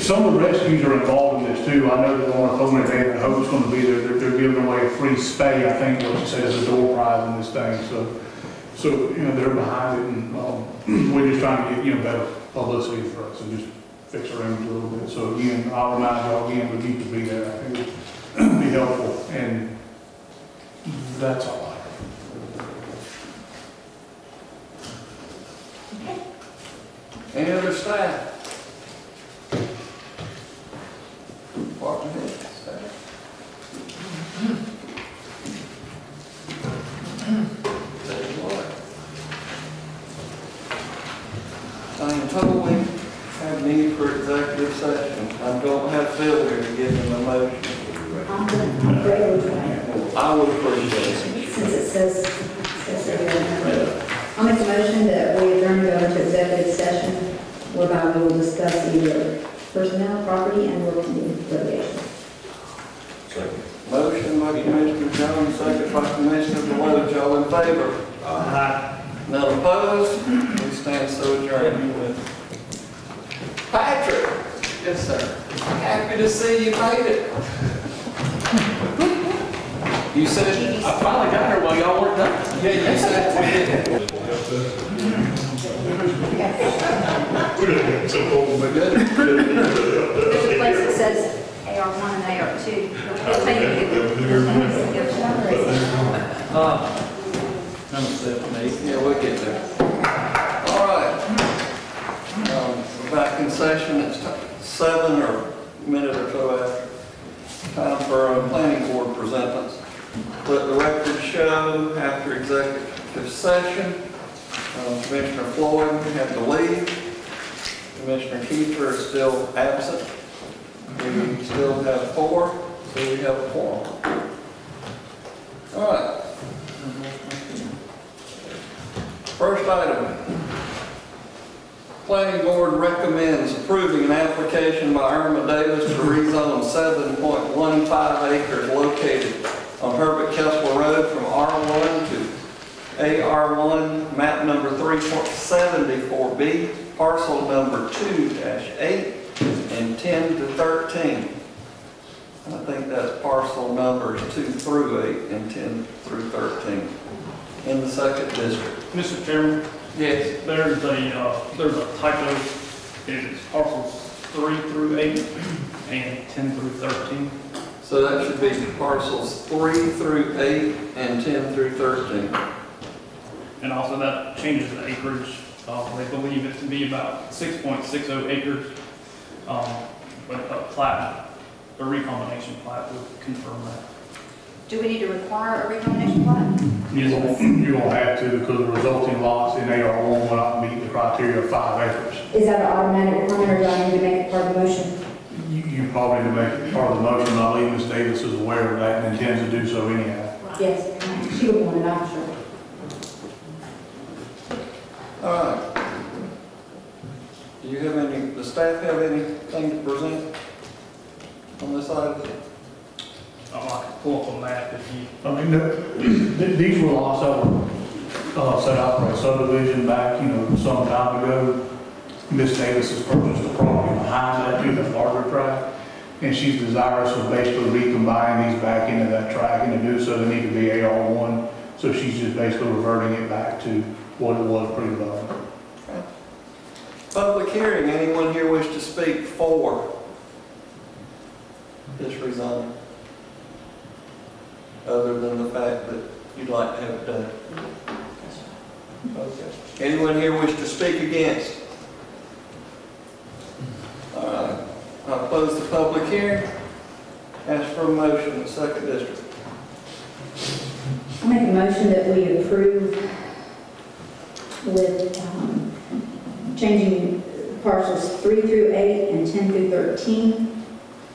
some of the rescues are involved in this too. I know that on a phone event, and Hope's going to be there. They're giving away a free spay, I think, what you say is a door prize in this thing. So they're behind it, and we're just trying to get, better publicity for us and just fix our image a little bit. So again, I'll remind y'all again, but you could be there. I think it would be helpful, and that's all I have. Any other staff? Department head staff? Tell you what. I am totally have need for executive session. I don't have Phil here to give him a motion. I'm great with I would appreciate it. since it says here. I'll make a motion that we adjourn to go into executive session whereby we will discuss either personnel, property, and litigation. Motion by Commissioner Jones, second by Commissioner Deloach. All in favor? Aye. None opposed? We stand so adjourned. Patrick? Yes, sir. Happy to see you made it. You said, I finally got here while y'all weren't done. yeah, you said we did. We're good. There's a place that says AR1 and AR2. It'll tell you to give the number. Number 7, 8. Yeah, we'll get there. All right. We're back in session. It's 7 or a minute or so after. Time for a planning board presentments. Let the record show after executive session, Commissioner Floyd had to leave. Commissioner Kiefer is still absent. We still have 4, so we have a quorum. All right. First item. Planning Board recommends approving an application by Irma Davis to rezone 7.15 acres located on Herbert Kessler Road from R1 to AR1, map number 3.74B, parcel number 2-8 and 10 to 13. I think that's parcel numbers 2 through 8 and 10 through 13 in the 2nd district. Mr. Chairman, Yes. there's a typo. It's parcels 3 through 8 and 10 through 13. So that should be parcels 3 through 8 and 10 through 13. And also that changes the acreage. They believe it to be about 6.60 acres. But a plat, a recombination plat would confirm that. Do we need to require a recombination plat? You won't have to because the resulting lots in AR1 will not meet the criteria of 5 acres. Is that an automatic requirement, or do I need to make it part of the motion? You probably need to make it part of the motion. I believe Ms. Davis is aware of that and intends to do so anyhow. Yes, she would want it, I'm sure. All right. Do you have any, the staff have anything to present on this item? I could pull up a map if you. I mean, these will also set out for a subdivision back, some time ago. Miss Davis has purchased the property behind that too, that larger tract. And she's desirous of basically recombining these back into that tract, and to do so, they need to be AR1. So she's just basically reverting it back to what it was pre-development. Okay. Public hearing, anyone here wish to speak for this rezoning? Other than the fact that you'd like to have it done? Okay. Anyone here wish to speak against? All right. I'll close the public hearing. Ask for a motion in the second district. I make a motion that we approve with changing parcels 3 through 8 and 10 through 13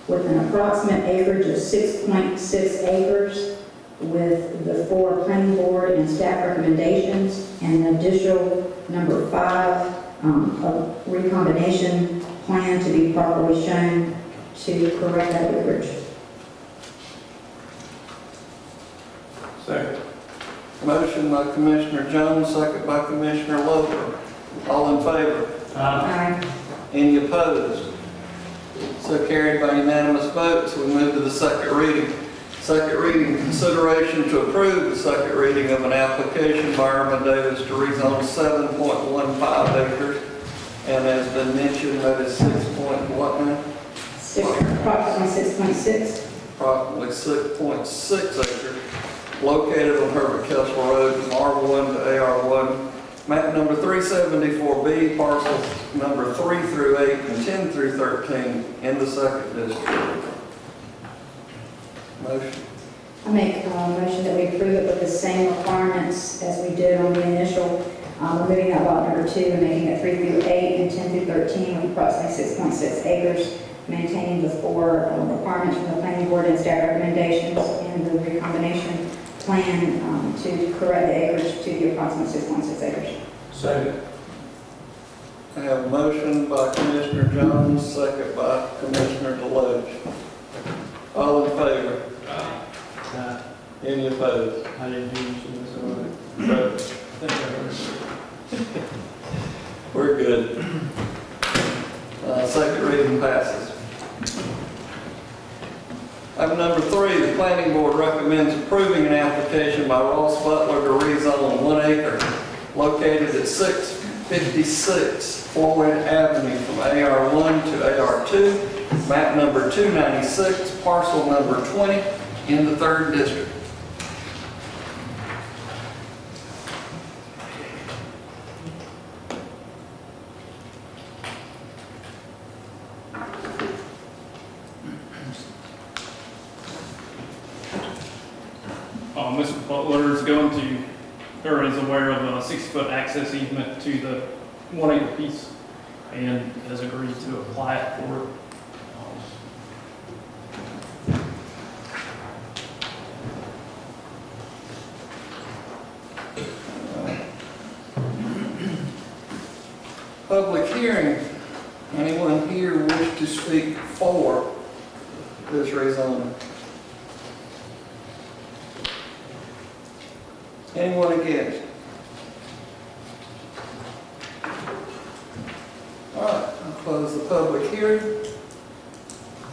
with an approximate acreage of 6.6 acres with the 4 planning board and staff recommendations, and an additional number 5, a recombination plan to be properly shown to correct that acreage. Second. Motion by Commissioner Jones, second by Commissioner Loper. All in favor? Aye. Any opposed? So carried by unanimous vote. So we move to the second reading. Second reading, consideration to approve the second reading of an application by Irma Davis to rezone 7.15 acres. And as been mentioned, that is 6.what now? Approximately 6.6. Approximately 6.6 acres, located on Herbert Kessel Road from R1 to AR1. Map number 374B, parcels number 3 through 8 and 10 through 13 in the second district. Motion. I make a motion that we approve it with the same requirements as we did on the initial, removing that lot number 2 and making it 3 through 8 and 10 through 13 with approximately 6.6 acres, maintaining the 4 requirements from the planning board and staff recommendations, and the recombination plan to correct the acreage to the approximate 6.6 acres. Second. I have a motion by Commissioner Jones, second by Commissioner Deloach. All in favor? Aye. Any opposed? I didn't hear you say this. We're good. Second reading passes. Item number 3, the planning board recommends approving an application by Ross Butler to rezone 1 acre located at 656 Floyd Avenue from AR1 to AR2, map number 296, parcel number 20 in the 3rd district. Mr. Butler is is aware of a 6-foot access easement to the 1 acre piece and has agreed to apply it for it. Public hearing. Anyone here wish to speak for this rezoning? Anyone against? All right, I'll close the public hearing.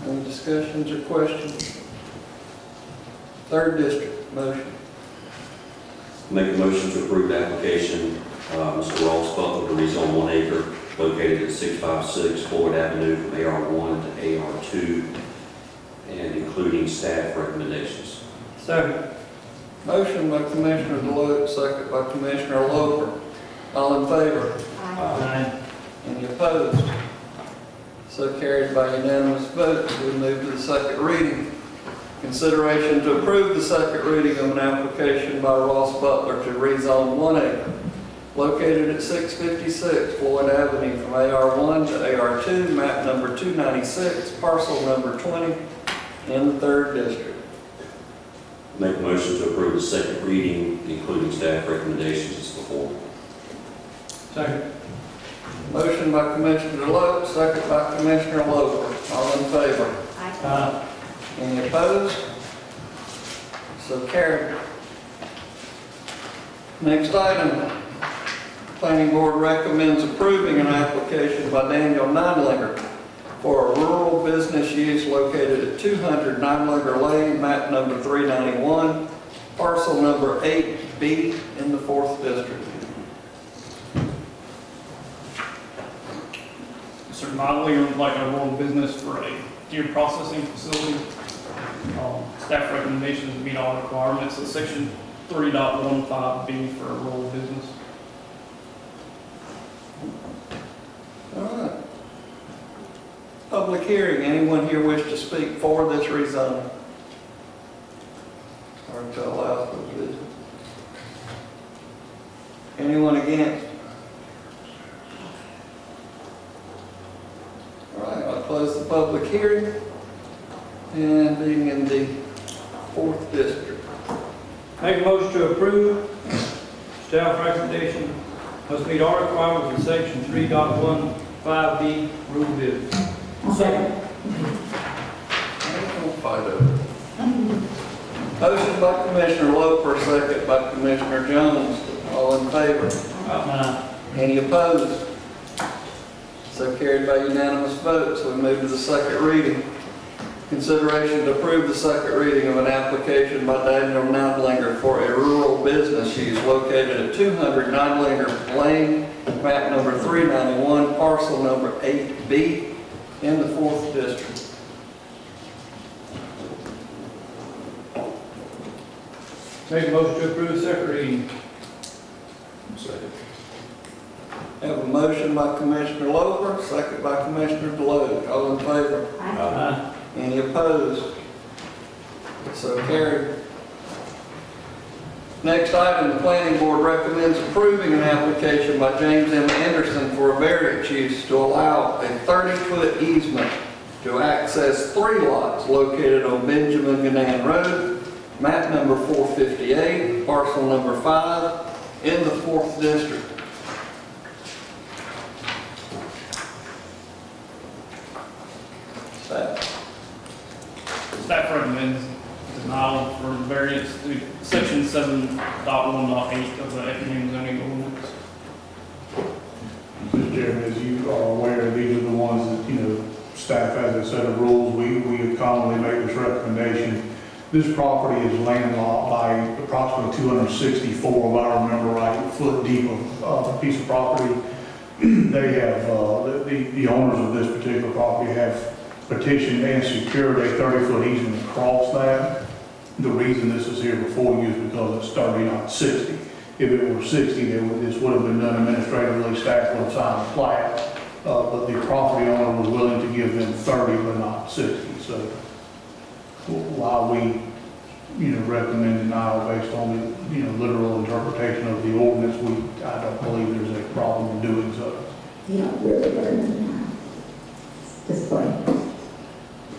Any discussions or questions? 3rd district, motion. Make a motion to approve the application, Mr. Ross Butler to rezone 1 acre located at 656 Floyd Avenue from AR1 to AR2 and including staff recommendations. Second. Motion by Commissioner Deloach, second by Commissioner Loper. All in favor? Aye. Any opposed? So carried by unanimous vote. We move to the second reading. Consideration to approve the second reading of an application by Ross Butler to rezone 1 acre located at 656 Floyd Avenue from AR1 to AR2, map number 296, parcel number 20 in the 3rd district. Make a motion to approve the second reading, including staff recommendations as before. Second. Motion by Commissioner Deloach, second by Commissioner Loper. All in favor? Aye. Any opposed? So carried. Next item, Planning Board recommends approving an application by Daniel Nidlinger for a rural business use located at 200 Nidlinger Lane, map number 391, parcel number 8B in the 4th District. Mr. Nidlinger would like a rural business for a deer processing facility. Staff recommendations meet all requirements of section 3.15B for a rural business. All right. Public hearing. Anyone here wish to speak for this rezoning? Or to allow for business? Anyone against? All right, I'll close the public hearing. And being in the 4th District. Make a motion to approve. Staff recommendation must meet all requirements of section 3.15B rural business. Second. Don't fight over it. Motion by Commissioner Loper, second by Commissioner Jones. All in favor? Any opposed? So carried by unanimous vote. So we move to the second reading. Consideration to approve the second reading of an application by Daniel Nidlinger for a rural business use located at 200 Nidlinger Lane, map number 391, parcel number 8B in the 4th District. Make a motion to approve second reading. Second. Have a motion by Commissioner Loper, second by Commissioner Deloach. All in favor? Aye. Any opposed? So carried. Next item, the Planning Board recommends approving an application by James M. Anderson for a variance use to allow a 30-foot easement to access 3 lots located on Benjamin Gannan Road, map number 458, parcel number 5, in the 4th District. Staff recommends denial for variance to section 7.1.8 of the Effingham zoning ordinance. Mr. Chairman, as you are aware, these are the ones that, staff has a set of rules. We commonly make this recommendation. This property is landlocked by approximately 264, if I remember right, foot deep of a piece of property. They have, the owners of this particular property have petitioned and secured a 30-foot easement across that. The reason this is here before you is because it's 30, not 60. If it were 60, this would have been done administratively, staff would have signed a plat, but the property owner was willing to give them 30, but not 60. So while we, recommend denial based on the, literal interpretation of the ordinance, I don't believe there's a problem in doing so. You don't really recommend that. Disappointing.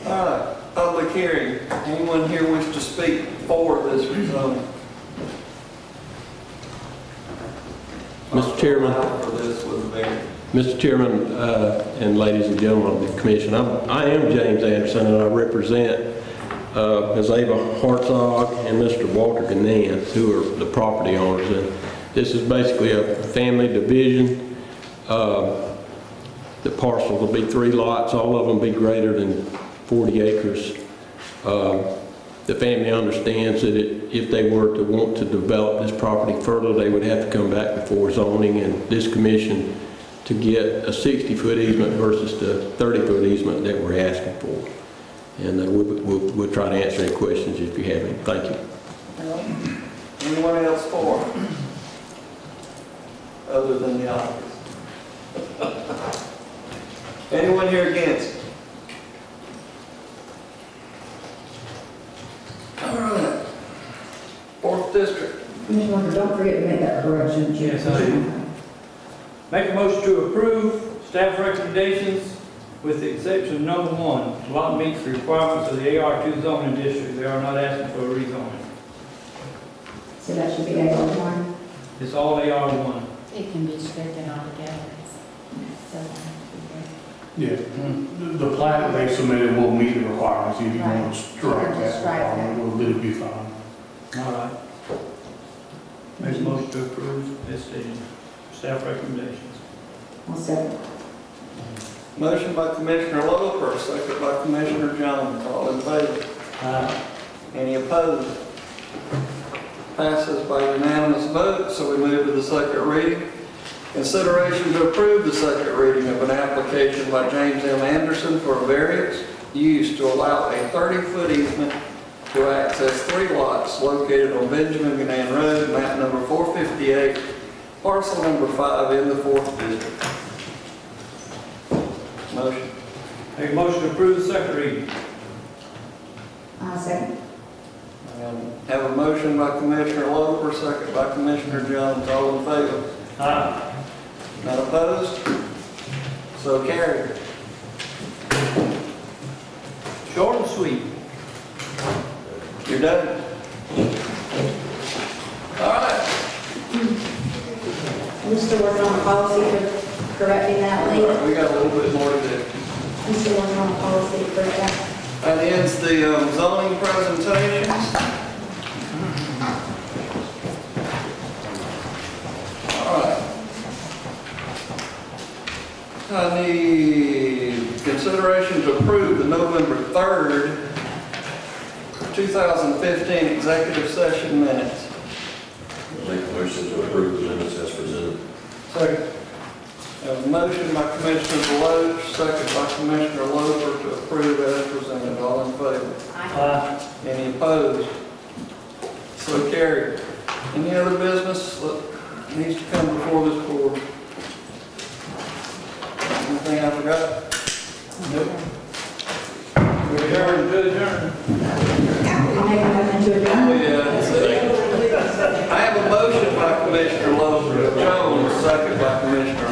All right, public hearing. Anyone here wish to speak for this rezoning? Mr. Chairman, For this with a variance. Mr. Chairman, and ladies and gentlemen of the commission, I am James Anderson, and I represent Ms. Ava Hartzog and Mr. Walter Gannan, who are the property owners. And this is basically a family division. The parcel will be 3 lots, all of them be greater than 40 acres. The family understands that if they were to want to develop this property further, they would have to come back before zoning and this commission to get a 60-foot easement versus the 30-foot easement that we're asking for. And we'll try to answer any questions if you have any. Thank you. Anyone else for? Other than the office? Anyone here against? All right. 4th District. Commissioner, don't forget to make that correction. Yes, I am. Make a motion to approve staff recommendations with the exception of number 1. Lot meets the requirements of the AR2 zoning district. They are not asking for a rezoning. So that should be AR1. It's all AR1. It can be stricken altogether. So, Yeah, the plat that they submitted will meet the requirements. If you want to strike that requirement, it'll be fine. All right. Make a motion to approve as stated. Staff recommendations. I'll second. Motion by Commissioner Loper, second by Commissioner Jones. All in favor? Any opposed? Passes by unanimous vote, so we move to the second reading. Consideration to approve the second reading of an application by James M. Anderson for a variance use to allow a 30-foot easement to access 3 lots located on Benjamin Gannan Road, map number 458, parcel number 5 in the 4th district. Motion. Make a motion to approve the second reading. Second. Have a motion by Commissioner Loper, second by Commissioner Jones. All in favor? Aye. None opposed? So carried. Short and sweet. You're done. All right. We're still working on the policy for correcting that later. We got a little bit more to do. I'm still working on the policy to correct that. That ends the zoning presentations. All right. I need consideration to approve the November 3rd, 2015 executive session minutes. Make a motion to approve the minutes as presented. Second. Have a motion by Commissioner Deloach, second by Commissioner Loper to approve as presented. All in favor? Aye. Any opposed? So carried. Any other business that needs to come before this board? Anything I forgot? Nope. We adjourn. To adjourn. I'll make a motion to adjourn. Yeah, that's it. I have a motion by Commissioner Loper, Jones, second by Commissioner